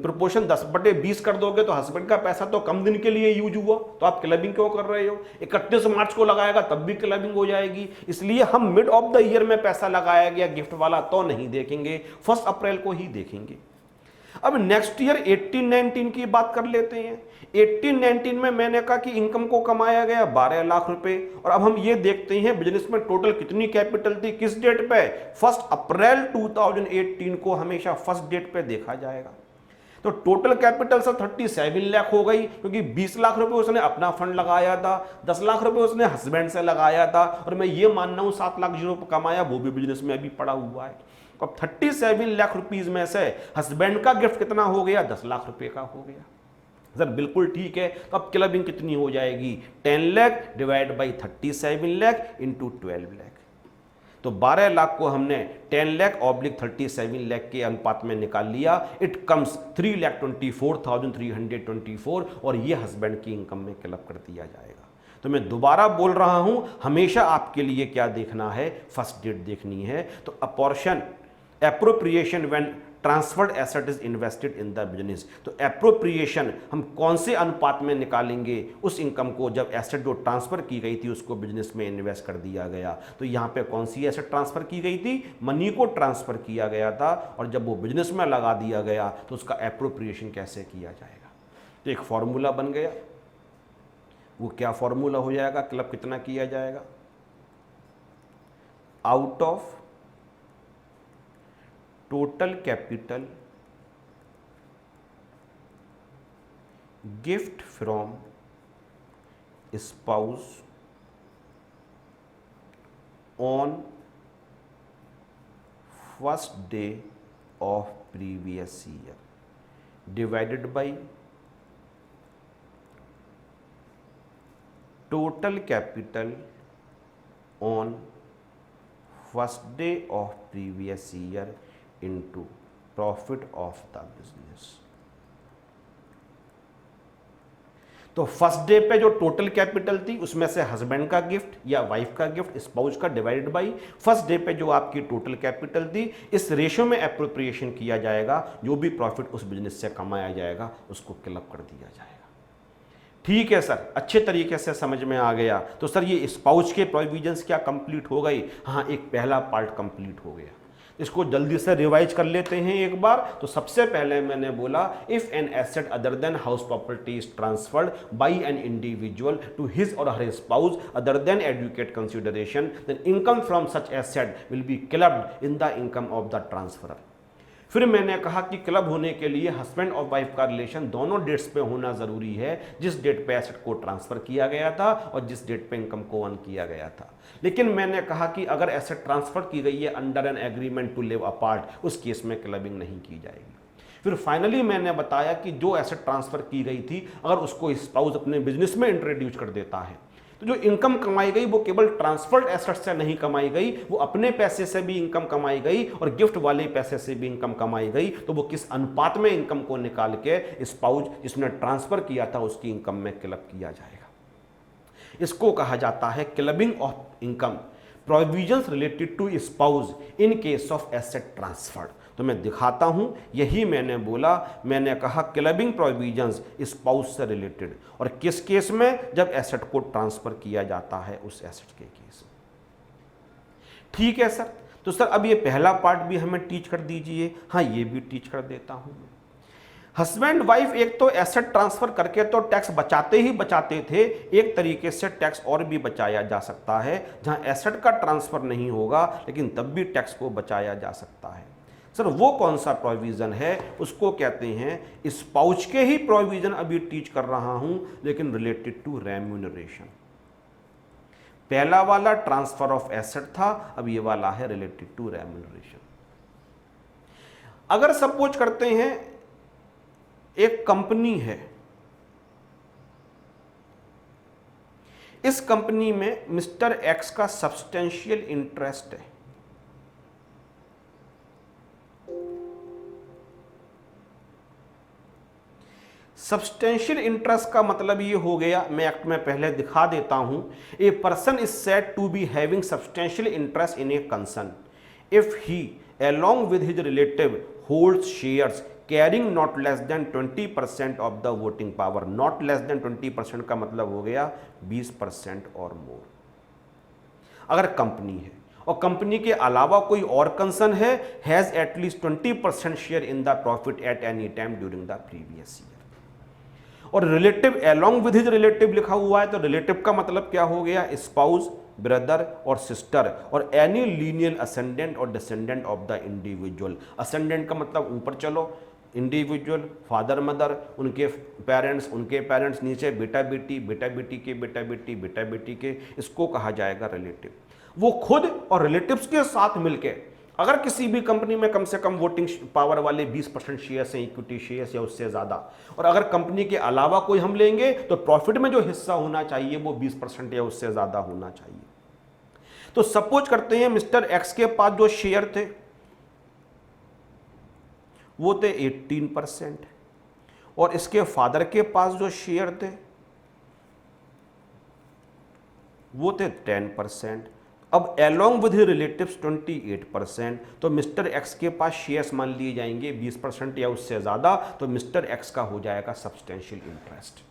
प्रोपोर्शन 10/20 कर दोगे तो हस्बैंड का पैसा तो कम दिन के लिए यूज हुआ, तो आप क्लबिंग क्यों कर रहे हो? 31 मार्च को लगाएगा तब भी क्लबिंग हो जाएगी। इसलिए हम मिड ऑफ द ईयर में पैसा लगाया गया गिफ्ट वाला तो नहीं देखेंगे, 1 अप्रैल को ही देखेंगे। अब नेक्स्ट ईयर 18-19 की बात कर लेते हैं। 18-19 में मैंने कहा कि इनकम को कमाया गया 12 लाख रुपए, और अब हम ये देखते हैं बिजनेस में टोटल कितनी कैपिटल थी, किस डेट पे? 1 अप्रैल 2018 को हमेशा फर्स्ट डेट पे देखा जाएगा। तो टोटल कैपिटल सर 37 लाख हो गई, क्योंकि 20 लाख रुपए उसने अपना फंड लगाया था, 10 लाख रुपए उसने हस्बैंड से लगाया था, और मैं ये मान रहा हूं 7 लाख जो कमाया वो भी बिजनेस में अभी पड़ा हुआ है। अब 37 लाख रुपीज में से हस्बैंड का गिफ्ट कितना हो गया? 10 लाख रुपए का हो गया। सर बिल्कुल ठीक है, तो अब क्लबिंग कितनी हो जाएगी? 10 lakh divide by 37 lakh into 12 lakh. तो 12 लाख को हमने 10 लाख ऑब्लिक 37 लाख के अनुपात में निकाल लिया, इट कम्स 3,24,324, और ये हस्बैंड की इनकम में क्लब कर दिया जाएगा। तो मैं दोबारा बोल रहा हूं, हमेशा आपके लिए क्या देखना है? फर्स्ट डेट देखनी है। तो apportion appropriation when transferred asset is invested in the business, तो एप्रोप्रिएशन हम कौन से अनुपात में निकालेंगे? उस इनकम को जब एसेट जो ट्रांसफर की गई थी उसको बिजनेस में इन्वेस्ट कर दिया गया। तो यहाँ पे कौन सी एसेट ट्रांसफर की गई थी? मनी को ट्रांसफर किया गया था, और जब वो बिजनेस में लगा दिया गया तो उसका एप्रोप्रिएशन कैसे किया जाएगा? तो एक फॉर्मूला बन गया। वो क्या फॉर्मूला हो जाएगा? क्लब कितना किया जाएगा? Out of total capital gift from spouse on first day of previous year divided by total capital on first day of previous year into profit of the business. तो फर्स्ट डे पे जो total capital थी उसमें से husband का gift या wife का gift spouse का डिवाइडेड बाई फर्स्ट डे पे जो आपकी टोटल कैपिटल थी, इस रेशियो में एप्रोप्रिएशन किया जाएगा। जो भी प्रॉफिट उस बिजनेस से कमाया जाएगा उसको क्लब कर दिया जाएगा। ठीक है सर, अच्छे तरीके से समझ में आ गया। तो सर ये स्पाउस के प्रोविजंस क्या कंप्लीट हो गई? हाँ, एक पहला पार्ट कंप्लीट हो गया। इसको जल्दी से रिवाइज कर लेते हैं एक बार। तो सबसे पहले मैंने बोला, if an asset other than house property is transferred by an individual to his और her spouse other than adequate consideration, then income from such asset will be clubbed in the income of the transferor. फिर मैंने कहा कि club होने के लिए husband और wife का रिलेशन दोनों डेट्स पे होना जरूरी है, जिस डेट पे एसेट को ट्रांसफर किया गया था और जिस डेट पे इनकम को अर्न किया गया था। लेकिन मैंने कहा कि अगर एसेट ट्रांसफर की गई है under an agreement to live apart, उस केस में क्लबिंग नहीं की जाएगी। फिर फाइनली मैंने बताया कि जो एसेट ट्रांसफर की गई थी, अगर उसको स्पाउस अपने बिजनेस में इंट्रोड्यूस कर देता है, तो जो इनकम कमाई गई वो केवल ट्रांसफर्ड एसेट से नहीं कमाई गई, वो अपने पैसे से भी इनकम कमाई गई और गिफ्ट वाले पैसे से भी इनकम कमाई गई। तो वो किस अनुपात में इनकम को निकाल के स्पाउस जिसने ट्रांसफर किया था उसकी इनकम में क्लब किया जाएगा। इसको कहा जाता है clubbing of income provisions related to spouse in case of asset transferred. तो मैं दिखाता हूं, यही मैंने बोला। मैंने कहा क्लबिंग प्रोविजंस स्पाउस से रिलेटेड, और किस केस में? जब एसेट को ट्रांसफर किया जाता है उस एसेट के केस में। ठीक है सर। तो सर अब ये पहला पार्ट भी हमें टीच कर दीजिए। हाँ, ये भी टीच कर देता हूं मैं। हस्बैंड वाइफ एक तो एसेट ट्रांसफर करके तो टैक्स बचाते ही बचाते थे, एक तरीके से टैक्स और भी बचाया जा सकता है जहां एसेट का ट्रांसफर नहीं होगा लेकिन तब भी टैक्स को बचाया जा सकता है। सर वो कौन सा प्रोविजन है? उसको कहते हैं स्पाउस के ही प्रोविजन अभी टीच कर रहा हूं, लेकिन रिलेटेड टू रेम्यूनरेशन। पहला वाला ट्रांसफर ऑफ एसेट था, अब ये वाला है रिलेटेड टू रेम्यूनरेशन। अगर सपोज करते हैं एक कंपनी है, इस कंपनी में मिस्टर एक्स का सब्सटेंशियल इंटरेस्ट है। सब्सटेंशियल इंटरेस्ट का मतलब ये हो गया, मैं एक्ट में पहले दिखा देता हूं, a person is said to be having substantial interest in a concern if he along with his relative holds shares carrying not less than 20% of the voting power। not less than 20% का मतलब हो गया 20% और मोर। अगर company है और company के अलावा कोई और कंसर्न है, has at least 20% share in the profit at any time during the previous year. और relative along with his relative लिखा हुआ है, तो रिलेटिव का मतलब क्या हो गया? स्पाउस, ब्रदर और सिस्टर, और एनी लीनियल असेंडेंट और descendant of the individual. Ascendant का मतलब ऊपर चलो, इंडिविजुअल, फादर मदर, उनके पेरेंट्स, नीचे बेटा बेटी, बेटा बेटी के बेटा बेटी, बेटा बेटी के, इसको कहा जाएगा रिलेटिव। वो खुद और रिलेटिव्स के साथ मिलके अगर किसी भी कंपनी में कम से कम वोटिंग पावर वाले 20% शेयर्स हैं, इक्विटी शेयर्स या उससे ज्यादा, और अगर कंपनी के अलावा कोई हम लेंगे तो प्रॉफिट में जो हिस्सा होना चाहिए वो 20% या उससे ज्यादा होना चाहिए। तो सपोज करते हैं मिस्टर एक्स के पास जो शेयर थे वो थे 18%, और इसके फादर के पास जो शेयर थे वो थे 10%। अब along with his relatives 28%, तो मिस्टर एक्स के पास शेयर्स मान लिए जाएंगे 20% या उससे ज़्यादा, तो मिस्टर एक्स का हो जाएगा सब्सटेंशियल इंटरेस्ट।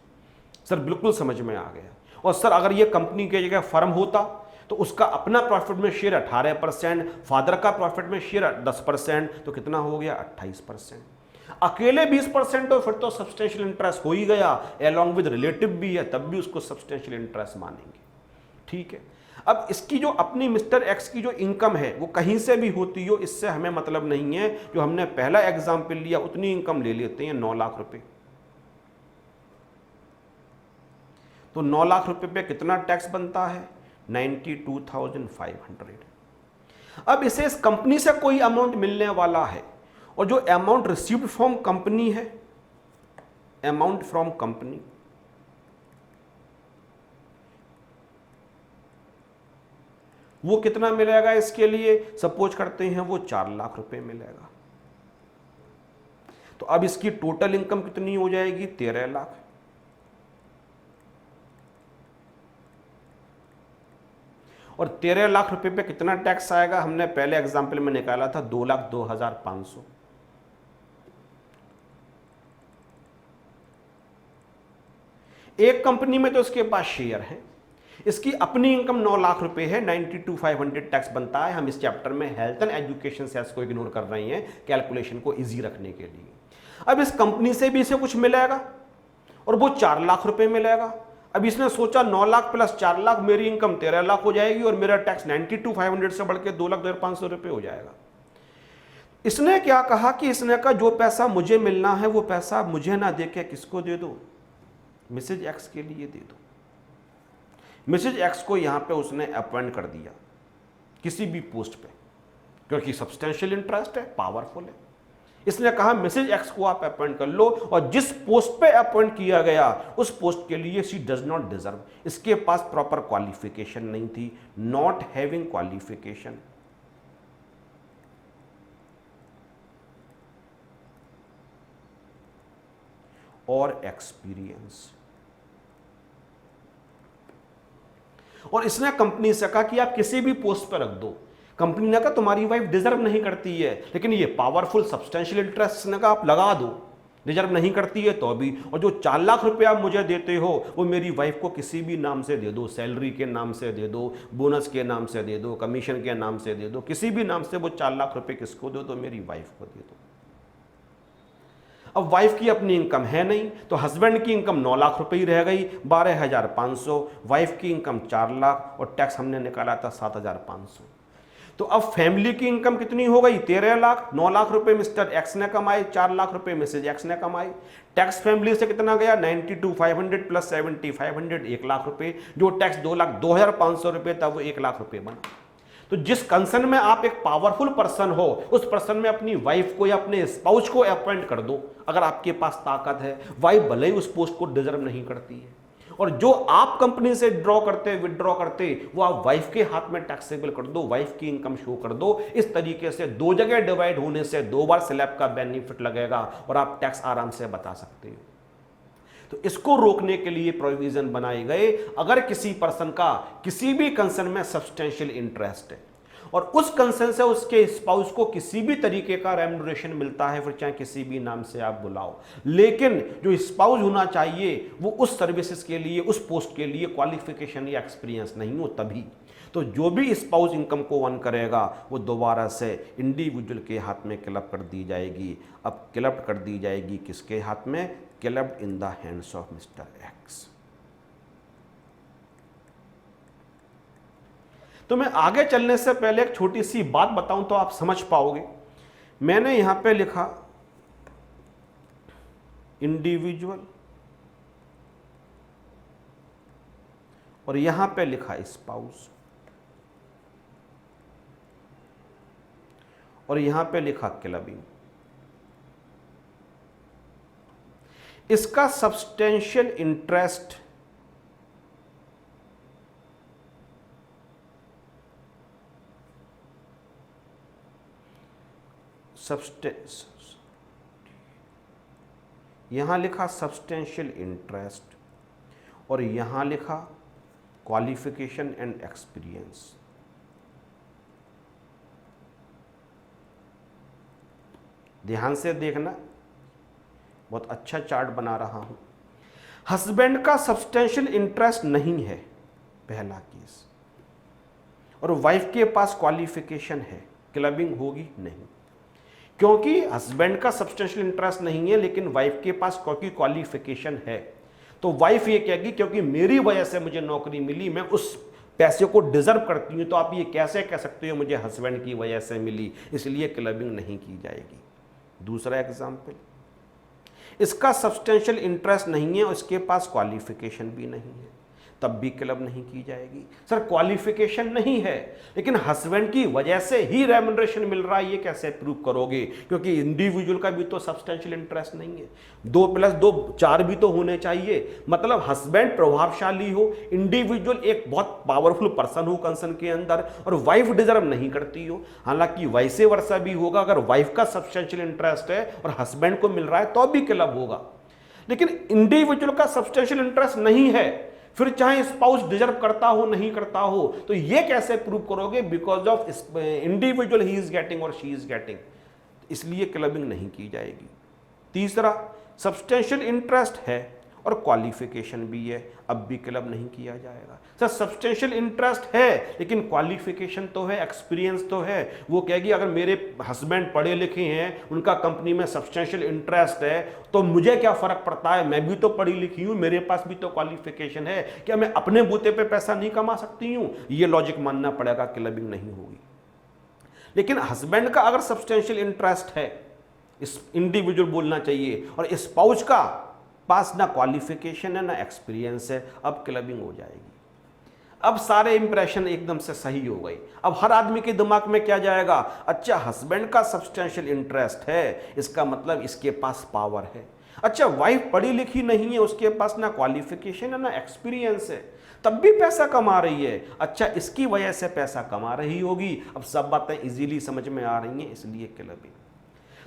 सर बिल्कुल समझ में आ गया। और सर अगर ये कंपनी की जगह फर्म होता तो उसका अपना प्रॉफिट में शेयर 18%, फादर का प्रॉफिट में शेयर 10%, तो कितना हो गया? 28%। अकेले 20% तो फिर तो सब्सटेंशियल इंटरेस्ट हो ही गया, along with रिलेटिव भी है तब भी उसको सब्सटेंशियल इंटरेस्ट मानेंगे। ठीक है। अब इसकी जो अपनी मिस्टर एक्स की जो इनकम है वो कहीं से भी होती हो, इससे हमें मतलब नहीं है। जो हमने पहला एग्जाम्पल लिया उतनी इनकम ले लेते हैं, 9 लाख रुपए। तो 9 लाख रुपए पे कितना टैक्स बनता है? 92,500। अब इसे इस कंपनी से कोई अमाउंट मिलने वाला है, और जो अमाउंट रिसीव्ड फ्रॉम कंपनी है, अमाउंट फ्रॉम कंपनी, वो कितना मिलेगा इसके लिए? सपोज करते हैं वो 4 लाख रुपए मिलेगा। तो अब इसकी टोटल इनकम कितनी हो जाएगी? 13 लाख। और 13 लाख रुपए पे कितना टैक्स आएगा? हमने पहले एग्जाम्पल में निकाला था 2,02,500। एक कंपनी में तो इसके पास शेयर है, इसकी अपनी इनकम 9 लाख रुपए है, 92,500 टैक्स बनता है। हम इस चैप्टर में हेल्थ एंड एजुकेशन सेस को इग्नोर कर रहे हैं कैलकुलेशन को इजी रखने के लिए। अब इस कंपनी से भी इसे कुछ मिलेगा और वो 4 लाख रुपए मिलेगा। अब इसने सोचा 9 लाख प्लस 4 लाख, मेरी इनकम 13 लाख हो जाएगी और मेरा टैक्स 92,500 से बढ़ के 2,02,500 रुपए हो जाएगा। इसने क्या कहा कि इसने कहा जो पैसा मुझे मिलना है वो पैसा मुझे ना देके किसको दे दो? मिसेज एक्स के लिए दे दो। मिसेज एक्स को यहां पे उसने अपॉइंट कर दिया किसी भी पोस्ट पे, क्योंकि सब्सटेंशियल इंटरेस्ट है, पावरफुल है। इसने कहा मिसेज एक्स को आप अपॉइंट कर लो, और जिस पोस्ट पे अपॉइंट किया गया उस पोस्ट के लिए शी डज नॉट डिजर्व, इसके पास प्रॉपर क्वालिफिकेशन नहीं थी, not having qualification. Or experience. और इसने कंपनी से कहा कि आप किसी भी पोस्ट पर रख दो। कंपनी ने कहा तुम्हारी वाइफ डिजर्व नहीं करती है, लेकिन ये पावरफुल सब्सटेंशियल इंटरेस्ट ने कहा आप लगा दो, डिजर्व नहीं करती है तो अभी। और जो 4 लाख रुपए आप मुझे देते हो वो मेरी वाइफ को किसी भी नाम से दे दो, सैलरी के नाम से दे दो, बोनस के नाम से दे दो, कमीशन के नाम से दे दो, किसी भी नाम से वो 4 लाख रुपए किसको दो? तो मेरी वाइफ को दे दो। अब वाइफ की अपनी इनकम है नहीं, तो हस्बैंड की इनकम 9 लाख रुपए ही रह गई, 12,500। वाइफ की इनकम 4 लाख और टैक्स हमने निकाला था 7,500। तो अब फैमिली की इनकम कितनी हो गई? 13 लाख। 9 लाख रुपए मिस्टर एक्स ने कमाए, 4 लाख रुपए मिसेज एक्स ने कमाए। टैक्स फैमिली से कितना गया? 92,500 प्लस 70,500, 1 लाख रुपए। जो टैक्स 2,02,500 रुपए था वो 1 लाख रुपए बना। तो जिस कंसर्न में आप एक पावरफुल पर्सन हो, उस पर्सन में अपनी वाइफ को या अपने स्पाउस को अपॉइंट कर दो अगर आपके पास ताकत है। वाइफ भले ही उस पोस्ट को डिजर्व नहीं करती है, और जो आप कंपनी से विड्रॉ करते वो आप वाइफ के हाथ में टैक्सेबल कर दो, वाइफ की इनकम शो कर दो। इस तरीके से 2 जगह डिवाइड होने से 2 बार स्लैब का बेनिफिट लगेगा और आप टैक्स आराम से बता सकते हो। तो इसको रोकने के लिए प्रोविजन बनाए गए। अगर किसी पर्सन का किसी भी कंसर्न में सब्सटेंशियल इंटरेस्ट है और उस कंसर्न से उसके स्पाउस को किसी भी तरीके का रेम्युनरेशन मिलता है, फिर चाहे किसी भी नाम से आप बुलाओ, लेकिन जो स्पाउस होना चाहिए वो उस सर्विसेज के लिए, उस पोस्ट के लिए क्वालिफिकेशन या एक्सपीरियंस नहीं हो तभी। तो जो भी स्पाउस इनकम को अर्न करेगा वो दोबारा से इंडिविजुअल के हाथ में क्लब कर दी जाएगी। अब क्लब कर दी जाएगी किसके हाथ में? Club in the hands of mister X. तो मैं आगे चलने से पहले एक छोटी सी बात बताऊं तो आप समझ पाओगे। मैंने यहां पे लिखा इंडिविजुअल और यहां पे लिखा स्पाउस और यहां पे लिखा क्लबिंग। इसका सब्सटेंशियल इंटरेस्ट यहां लिखा सब्सटेंशियल इंटरेस्ट और यहां लिखा क्वालिफिकेशन एंड एक्सपीरियंस। ध्यान से देखना, बहुत अच्छा चार्ट बना रहा हूं। हस्बैंड का सब्सटेंशियल इंटरेस्ट नहीं है, पहला केस, और वाइफ के पास क्वालिफिकेशन है, क्लबिंग होगी नहीं, क्योंकि हस्बैंड का सब्सटेंशियल इंटरेस्ट नहीं है लेकिन वाइफ के पास क्योंकि क्वालिफिकेशन है। तो वाइफ ये कहेगी क्योंकि मेरी वजह से मुझे नौकरी मिली, मैं उस पैसे को डिजर्व करती हूं, तो आप ये कैसे कह सकते हो मुझे हस्बैंड की वजह से मिली, इसलिए क्लबिंग नहीं की जाएगी। दूसरा एग्जाम्पल, इसका सब्सटेंशियल इंटरेस्ट नहीं है और इसके पास क्वालिफिकेशन भी नहीं है, तब भी क्लब नहीं की जाएगी। सर क्वालिफिकेशन नहीं है लेकिन हस्बैंड की वजह से ही रेम्युनरेशन मिल रहा है, ये कैसे प्रूव करोगे? क्योंकि इंडिविजुअल का भी तो सब्सटेंशियल इंटरेस्ट नहीं है, 2+2 4 भी तो होने चाहिए। मतलब हस्बैंड प्रभावशाली हो, इंडिविजुअल एक बहुत पावरफुल पर्सन हो कंसर्न के अंदर, और वाइफ डिजर्व नहीं करती हो। हालांकि वैसे वर्षा भी होगा, अगर वाइफ का सब्सटेंशियल इंटरेस्ट है और हस्बैंड को मिल रहा है तो भी क्लब होगा। लेकिन इंडिविजुअल का सब्सटेंशियल इंटरेस्ट नहीं है, फिर चाहे स्पाउस डिजर्व करता हो नहीं करता हो, तो ये कैसे प्रूव करोगे? Because of individual he is getting और शी इज गेटिंग, इसलिए क्लबिंग नहीं की जाएगी। तीसरा, सब्सटेंशियल इंटरेस्ट है और क्वालिफिकेशन भी है, अब भी क्लब नहीं किया जाएगा। सर सब्सटेंशियल इंटरेस्ट है लेकिन क्वालिफिकेशन तो है, एक्सपीरियंस तो है। वो कहेगी अगर मेरे हस्बैंड पढ़े लिखे हैं, उनका कंपनी में सब्सटेंशियल इंटरेस्ट है, तो मुझे क्या फर्क पड़ता है, मैं भी तो पढ़ी लिखी हूं, मेरे पास भी तो क्वालिफिकेशन है, क्या मैं अपने बूते पे पैसा नहीं कमा सकती हूं? ये लॉजिक मानना पड़ेगा, क्लबिंग नहीं होगी। लेकिन हस्बैंड का अगर सब्सटेंशियल इंटरेस्ट है, इस इंडिविजुअल बोलना चाहिए, और स्पाउस का पास ना क्वालिफिकेशन है ना एक्सपीरियंस है, अब क्लबिंग हो जाएगी। अब सारे इंप्रेशन एकदम से सही हो गई। अब हर आदमी के दिमाग में क्या जाएगा? अच्छा हस्बैंड का सब्सटेंशियल इंटरेस्ट है, इसका मतलब इसके पास पावर है। अच्छा वाइफ पढ़ी लिखी नहीं है, उसके पास ना क्वालिफिकेशन है ना एक्सपीरियंस है, तब भी पैसा कमा रही है, अच्छा इसकी वजह से पैसा कमा रही होगी। अब सब बातें इजीली समझ में आ रही हैं, इसलिए क्लबिंग।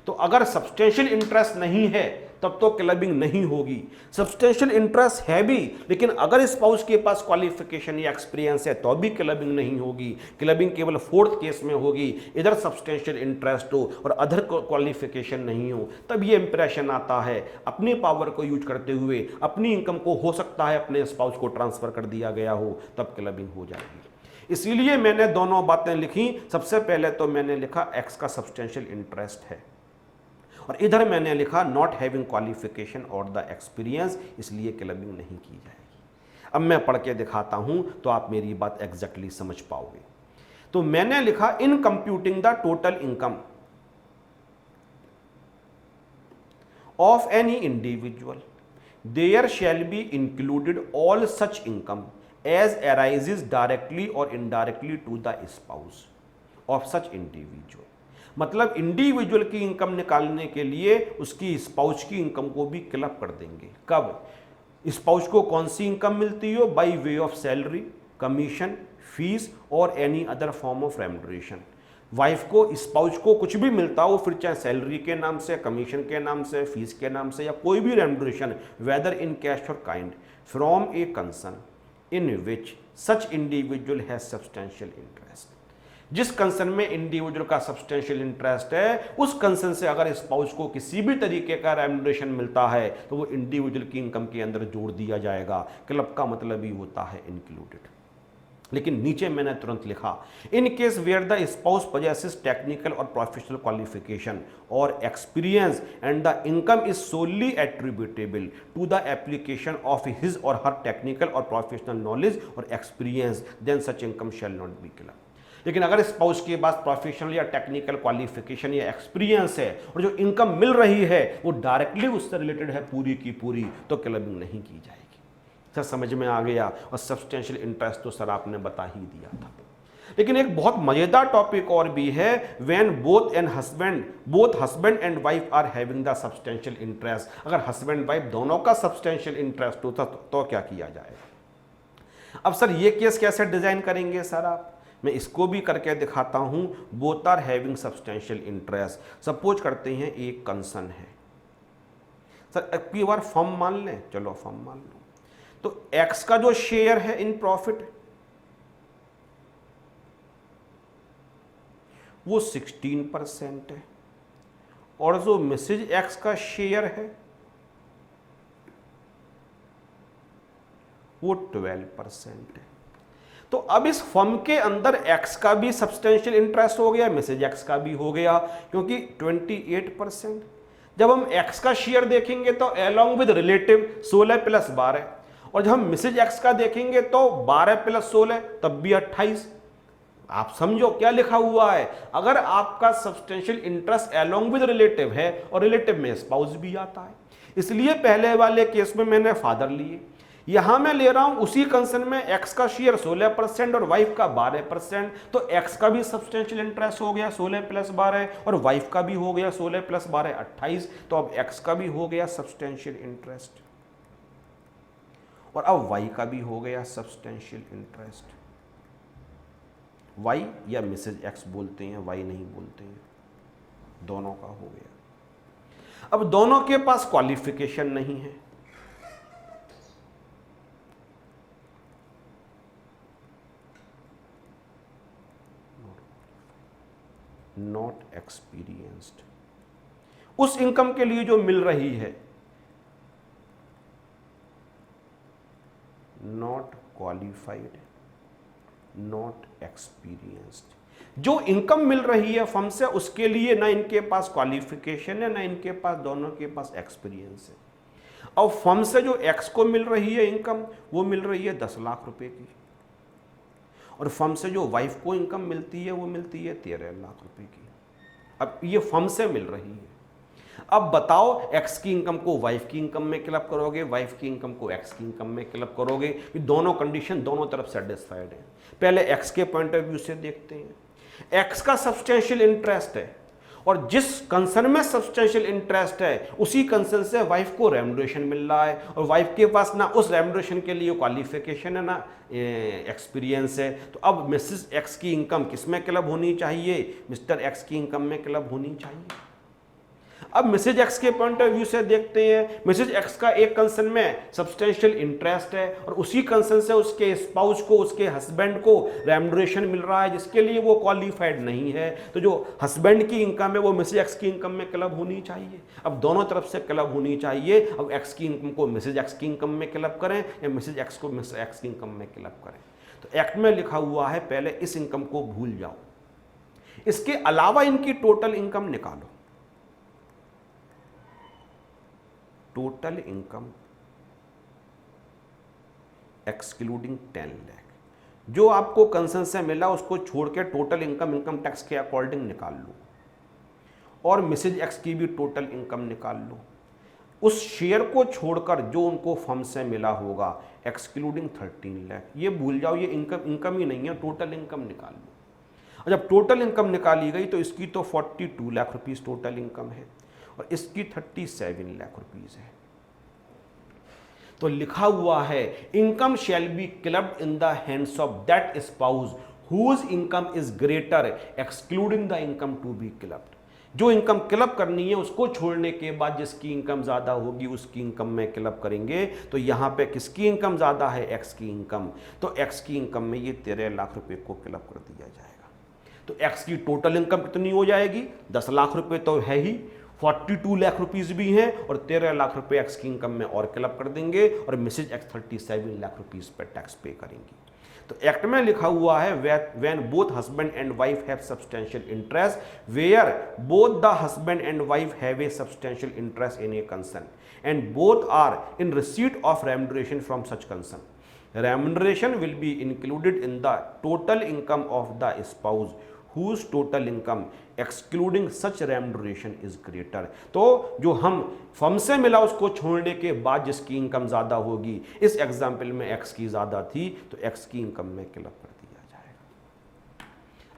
तो अगर सब्सटेंशियल इंटरेस्ट नहीं है तब तो क्लबिंग नहीं होगी। सब्सटेंशियल इंटरेस्ट है भी, लेकिन अगर स्पाउस के पास क्वालिफिकेशन या एक्सपीरियंस है तो भी क्लबिंग नहीं होगी। क्लबिंग केवल 4th केस में होगी, इधर सब्सटेंशियल इंटरेस्ट हो और अदर क्वालिफिकेशन नहीं हो, तब ये इंप्रेशन आता है अपनी पावर को यूज करते हुए अपनी इनकम को हो सकता है अपने स्पाउस को ट्रांसफर कर दिया गया हो, तब क्लबिंग हो जाएगी। इसीलिए मैंने दोनों बातें लिखी। सबसे पहले तो मैंने लिखा एक्स का सब्सटेंशियल इंटरेस्ट है, और इधर मैंने लिखा नॉट हैविंग क्वालिफिकेशन और द एक्सपीरियंस, इसलिए क्लबिंग नहीं की जाएगी। अब मैं पढ़ के दिखाता हूं तो आप मेरी बात एग्जैक्टली समझ पाओगे। तो मैंने लिखा in computing the total income of any individual there shall be included all such income as arises directly और indirectly to the spouse of such individual. मतलब इंडिविजुअल की इनकम निकालने के लिए उसकी स्पाउस की इनकम को भी क्लब कर देंगे। कब? स्पाउस को कौन सी इनकम मिलती हो? By way of salary, commission, fees और any other form of remuneration. Wife को, स्पाउस को कुछ भी मिलता हो, फिर चाहे सैलरी के नाम से, कमीशन के नाम से, फीस के नाम से, या कोई भी रेम्युनरेशन, वेदर इन कैश और kind, from a concern in which such individual has substantial interest. जिस कंसर्न में इंडिविजुअल का सब्सटेंशियल इंटरेस्ट है, उस कंसर्न से अगर स्पाउस को किसी भी तरीके का रेम्युनरेशन मिलता है तो वो इंडिविजुअल की इनकम के अंदर जोड़ दिया जाएगा। क्लब का मतलब ही होता है इंक्लूडेड। लेकिन नीचे मैंने तुरंत लिखा in case where the spouse possesses technical or professional qualification or experience and the income is solely attributable to the application of his और her technical or professional knowledge or experience, then such income shall not be club. लेकिन अगर spouse के पास professional या technical qualification या experience है और जो इनकम मिल रही है वो डायरेक्टली उससे रिलेटेड है पूरी की पूरी, तो क्लबिंग नहीं की जाएगी। सर समझ में आ गया? और सब्सटेंशियल इंटरेस्ट तो सर आपने बता ही दिया था। लेकिन एक बहुत मजेदार टॉपिक और भी है, when both husband and wife are having the substantial interest. अगर हस्बैंड वाइफ दोनों का सब्सटेंशियल इंटरेस्ट होता तो क्या किया जाएगा? अब सर ये केस कैसे डिजाइन करेंगे सर आप? मैं इसको भी करके दिखाता हूं। Both are having substantial interest. Suppose करते हैं एक कंसर्न है सर, एक बार फर्म मान लें, चलो फर्म मान लो, तो एक्स का जो शेयर है इन प्रॉफिट वो 16% है, और जो मिसेज एक्स का शेयर है वो 12% है। तो अब इस फर्म के अंदर एक्स का भी सब्सटेंशियल इंटरेस्ट हो गया, मिसेज एक्स का भी हो गया, क्योंकि 28%। जब हम एक्स का शेयर देखेंगे तो अलोंग विद रिलेटिव 16 + 12, और जब हम मिसेज एक्स का देखेंगे तो 12 + 16 तब भी 28। आप समझो क्या लिखा हुआ है। अगर आपका substantial interest along with relative है और रिलेटिव में स्पाउस भी आता है, इसलिए पहले वाले केस में मैंने फादर लिए, यहां मैं ले रहा हूं उसी कंसर्न में एक्स का शेयर 16% और वाइफ का 12%, तो एक्स का भी सब्सटेंशियल इंटरेस्ट हो गया 16 + 12 और वाइफ का भी हो गया 16 + 12 28। तो अब एक्स का भी हो गया सब्सटेंशियल इंटरेस्ट और अब वाई का भी हो गया सब्सटेंशियल इंटरेस्ट। वाई या मिसेज एक्स बोलते हैं, वाई नहीं बोलते हैं, दोनों का हो गया। अब दोनों के पास क्वालिफिकेशन नहीं है, नॉट एक्सपीरियंस्ड। उस इनकम के लिए जो मिल रही है नॉट क्वालिफाइड, नॉट एक्सपीरियंस्ड। जो इनकम मिल रही है फर्म से उसके लिए ना इनके पास क्वालिफिकेशन है, ना इनके पास, दोनों के पास एक्सपीरियंस है। और फर्म से जो एक्स को मिल रही है इनकम वो मिल रही है 10 लाख रुपए की, और फर्म से जो वाइफ को इनकम मिलती है वो मिलती है 13 लाख रुपए की। अब ये फर्म से मिल रही है। अब बताओ एक्स की इनकम को वाइफ की इनकम में क्लब करोगे, वाइफ की इनकम को एक्स की इनकम में क्लब करोगे, ये दोनों कंडीशन दोनों तरफ सेटिस्फाइड है। पहले एक्स के पॉइंट ऑफ व्यू से देखते हैं। एक्स का सब्सटेंशियल इंटरेस्ट है और जिस कंसर्न में सब्सटेंशियल इंटरेस्ट है उसी कंसर्न से वाइफ को रेम्युनरेशन मिल रहा है, और वाइफ के पास ना उस रेम्युनरेशन के लिए क्वालिफिकेशन है ना एक्सपीरियंस है। तो अब मिसेस एक्स की इनकम किस में क्लब होनी चाहिए? मिस्टर एक्स की इनकम में क्लब होनी चाहिए। अब मिसेज एक्स के पॉइंट ऑफ व्यू से देखते हैं। मिसेज एक्स का एक कंसर्न में सब्सटेंशियल इंटरेस्ट है और उसी कंसर्न से उसके स्पाउस को, उसके हस्बैंड को रेम्युनरेशन मिल रहा है जिसके लिए वो क्वालिफाइड नहीं है। तो जो हस्बैंड की इनकम है वो मिसेज एक्स की इनकम में क्लब होनी चाहिए। अब दोनों तरफ से क्लब होनी चाहिए। अब एक्स की इनकम को मिसेज एक्स की इनकम में क्लब करें या मिसेज एक्स को मिसेज एक्स की इनकम में क्लब करें। तो एक्ट में लिखा हुआ है पहले इस इनकम को भूल जाओ, इसके अलावा इनकी टोटल इनकम निकालो। टोटल इनकम एक्सक्लूडिंग 10 लाख, जो आपको कंसर्न से मिला उसको छोड़ के टोटल इनकम इनकम टैक्स के अकॉर्डिंग निकाल लो, और मिसेज एक्स की भी टोटल इनकम निकाल लो। उस शेयर को छोड़कर जो उनको फर्म से मिला होगा एक्सक्लूडिंग 13 लाख, ये भूल जाओ, ये इनकम ही नहीं है, टोटल इनकम निकाल लो। और जब टोटल इनकम निकाली गई तो इसकी तो 42 लाख रुपीस टोटल इनकम है और इसकी 37 लाख रुपीस है। तो लिखा हुआ है income shall be clubbed in the hands of that spouse whose income is greater excluding the income to be clubbed. जो इनकम क्लब करनी है उसको छोड़ने के बाद जिसकी इनकम ज्यादा होगी उसकी इनकम में क्लब करेंगे। तो यहां पे किसकी इनकम ज्यादा है? एक्स की इनकम। तो एक्स की इनकम में ये 13 लाख रुपए को क्लब कर दिया जाएगा। तो एक्स की टोटल इनकम कितनी हो जाएगी? 10 लाख रुपए तो है ही, 42 लाख रुपीस भी हैं और 13 लाख रुपए एक्स की इनकम में और क्लब कर देंगे और मिसेज एक्स 37 लाख रुपीस पर टैक्स पे करेंगी। तो एक्ट में लिखा हुआ है when both husband and wife have substantial interest where both the husband and wife have a substantial interest in a concern and both are in receipt of remuneration from such concern, remuneration will be included in the total income of the spouse whose total income excluding such remuneration is greater। तो जो हम firm से मिला उसको छोड़ने के बाद जिसकी इनकम ज्यादा होगी, इस एग्जाम्पल में एक्स की ज्यादा थी तो एक्स की इनकम में क्लब कर दिया जाएगा।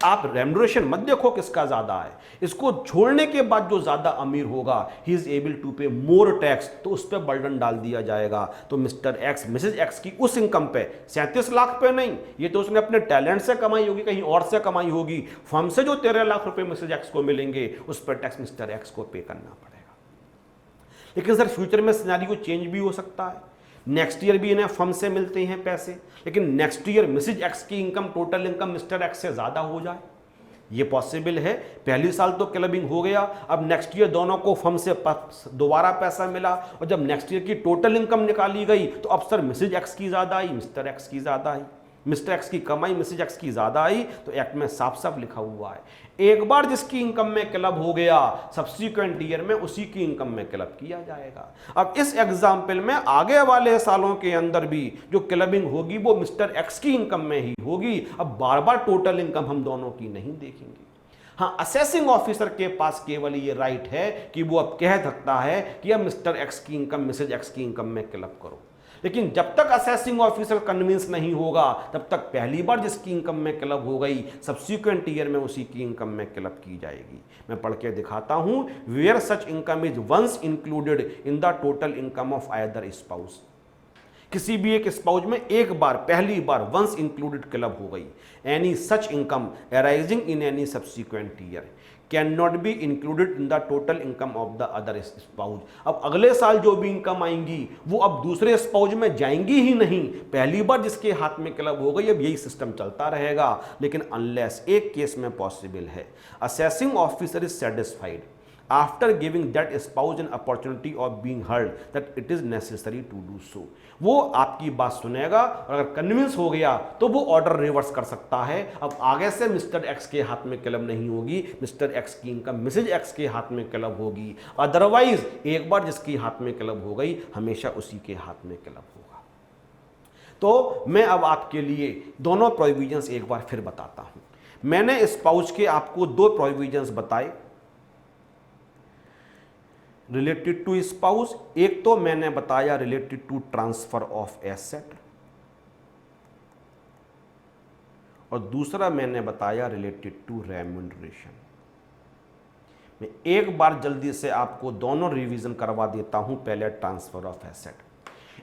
आप रेम्युनरेशन मत देखो किसका ज्यादा है, इसको छोड़ने के बाद जो ज्यादा अमीर होगा ही इज एबल टू पे मोर टैक्स, तो उस पर बर्डन डाल दिया जाएगा। तो मिस्टर एक्स मिसेज एक्स की उस इनकम पे 37 लाख पे नहीं, ये तो उसने अपने टैलेंट से कमाई होगी, कहीं और से कमाई होगी। फर्म से जो 13 लाख रुपए मिसेज एक्स को मिलेंगे उस पर टैक्स मिस्टर एक्स को पे करना पड़ेगा। लेकिन सर फ्यूचर में सिनेरियो चेंज भी हो सकता है, नेक्स्ट ईयर भी इन्हें फर्म से मिलते हैं पैसे, लेकिन नेक्स्ट ईयर मिसेज एक्स की income total income mister x से ज्यादा हो जाए, ये पॉसिबल है। पहली साल तो क्लबिंग हो गया, अब नेक्स्ट ईयर दोनों को फर्म से दोबारा पैसा मिला और जब नेक्स्ट ईयर की टोटल इनकम निकाली गई तो अब सर मिसेज एक्स की ज्यादा आई, मिस्टर एक्स की ज्यादा आई, मिस्टर एक्स की कमाई मिसेज एक्स की ज्यादा आई। तो एक्ट में साफ साफ लिखा हुआ है एक बार जिसकी इनकम में क्लब हो गया सब्सिक्वेंट ईयर में उसी की इनकम में क्लब किया जाएगा। अब इस एग्जाम्पल में आगे वाले सालों के अंदर भी जो क्लबिंग होगी वो मिस्टर एक्स की इनकम में ही होगी। अब बार बार टोटल इनकम हम दोनों की नहीं देखेंगे। हाँ, असेसिंग ऑफिसर के पास केवल ये राइट है कि वो अब कह सकता है कि अब मिस्टर एक्स की इनकम मिसेज एक्स की इनकम में क्लब करो, लेकिन जब तक असेसिंग ऑफिसर कन्विंस नहीं होगा तब तक पहली बार जिसकी इनकम में क्लब हो गई सब्सिक्वेंट ईयर में उसी की इनकम में क्लब की जाएगी। मैं पढ़ के दिखाता हूं, where such income is once included in the total income of either spouse. किसी भी एक स्पाउस में एक बार पहली बार वंस इंक्लूडेड क्लब हो गई। Any such income arising in any subsequent year can not be included in the total income of the other spouse. अब अगले साल जो भी इनकम आएंगी वो अब दूसरे स्पाउस में जाएंगी ही नहीं, पहली बार जिसके हाथ में क्लब हो गई अब यही सिस्टम चलता रहेगा। लेकिन अनलेस एक केस में पॉसिबल है, assessing officer is satisfied after giving that spouse an opportunity of being heard that it is necessary to do so. वो आपकी बात सुनेगा और अगर कन्विंस हो गया तो वो ऑर्डर रिवर्स कर सकता है। अब आगे से मिस्टर एक्स के हाथ में क्लब नहीं होगी, मिस्टर एक्स की इनकम मिसेज एक्स के हाथ में क्लब होगी। अदरवाइज एक बार जिसकी हाथ में क्लब हो गई हमेशा उसी के हाथ में क्लब होगा। तो मैं अब आपके लिए दोनों प्रोविजंस एक बार फिर बताता हूं। मैंने स्पाउस के आपको दो प्रोविजंस बताए रिलेटेड टू स्पाउस। एक तो मैंने बताया related to transfer of asset और दूसरा मैंने बताया रिलेटेड टू रेम्यूनरेशन। मैं एक बार जल्दी से आपको दोनों रिवीजन करवा देता हूं। पहले transfer of asset.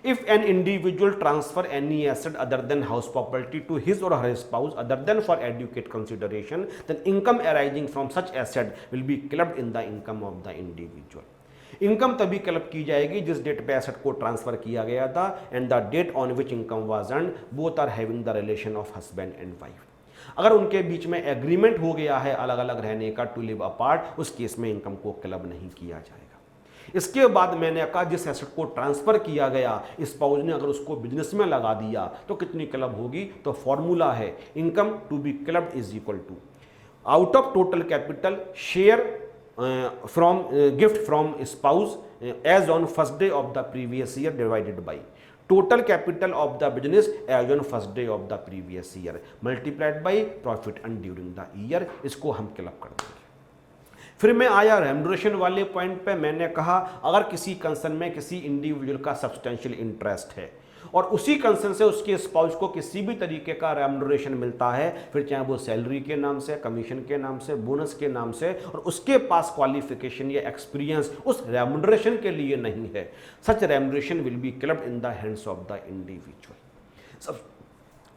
If an individual transfer any asset other than house property to his or her spouse other than for adequate consideration, then income arising from such asset will be clubbed in the income of the individual. Income तभी club की जाएगी जिस date पे asset को transfer किया गया था and the date on which income was earned both are having the relation of husband and wife. अगर उनके बीच में एग्रीमेंट हो गया है अलग अलग रहने का टू लिव अपार्ट, उस केस में इनकम को क्लब नहीं किया जाएगा। इसके बाद मैंने कहा जिस एसेट को ट्रांसफर किया गया स्पाउस ने अगर उसको बिजनेस में लगा दिया तो कितनी क्लब होगी, तो फॉर्मूला है income to be clubbed is equal to out of total capital share from gift from spouse as on first day of the previous year divided by total capital of the business as on first day of the previous year multiplied by profit earned during the year। इसको हम club कर देंगे। फिर मैं आया remuneration वाले point पे। मैंने कहा अगर किसी कंसर्न में किसी इंडिविजुअल का सब्सटेंशियल इंटरेस्ट है और उसी कंसर्न से उसके स्पाउस को किसी भी तरीके का रेम्यूनरेशन मिलता है, फिर चाहे वो सैलरी के नाम से, कमीशन के नाम से, बोनस के नाम से, और उसके पास क्वालिफिकेशन या एक्सपीरियंस उस रेम्यूनरेशन के लिए नहीं है, such remuneration will be clubbed in the hands of the individual.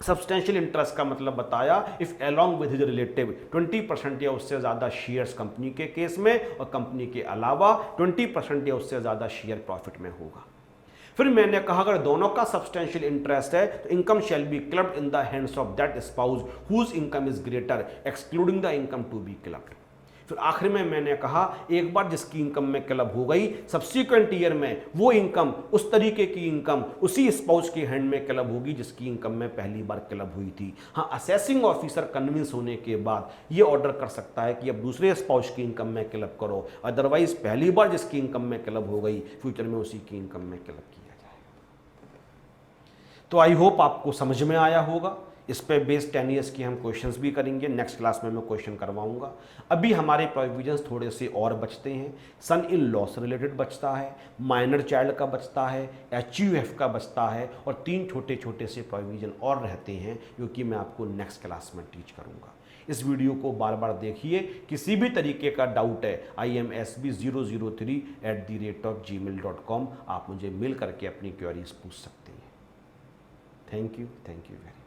Substantial interest का मतलब बताया if along with his relative 20% या उससे ज़्यादा शेयर्स कंपनी के केस में और कंपनी के अलावा 20% या उससे ज़्यादा शेयर प्रॉफिट में होगा। फिर मैंने कहा अगर दोनों का सब्सटेंशियल इंटरेस्ट है तो income shall be clubbed in the hands of that spouse whose income is greater excluding the income to be clubbed. फिर आखिर में मैंने कहा एक बार जिसकी इनकम में क्लब हो गई सब्सिक्वेंट ईयर में वो इनकम उस तरीके की इनकम उसी स्पाउस के हैंड में क्लब होगी जिसकी इनकम में पहली बार क्लब हुई थी। हाँ, असेसिंग ऑफिसर कन्विंस होने के बाद ये ऑर्डर कर सकता है कि अब दूसरे स्पाउस की इनकम में क्लब करो, अदरवाइज पहली बार जिसकी इनकम में क्लब हो गई फ्यूचर में उसी की इनकम में क्लब किया जाएगा। तो आई होप आपको समझ में आया होगा। इस पे बेस्ड 10 ईयर्स की हम क्वेश्चंस भी करेंगे, नेक्स्ट क्लास में मैं क्वेश्चन करवाऊंगा। अभी हमारे प्रोविजंस थोड़े से और बचते हैं। सन इन लॉ से रिलेटेड बचता है, माइनर चाइल्ड का बचता है, HUF का बचता है और 3 छोटे छोटे से प्रोविजन और रहते हैं जो कि मैं आपको नेक्स्ट क्लास में टीच करूँगा। इस वीडियो को बार बार देखिए। किसी भी तरीके का डाउट है imsb003@gmail.com आप मुझे मेल करके अपनी क्वेरीज पूछ सकते हैं। Thank you very much.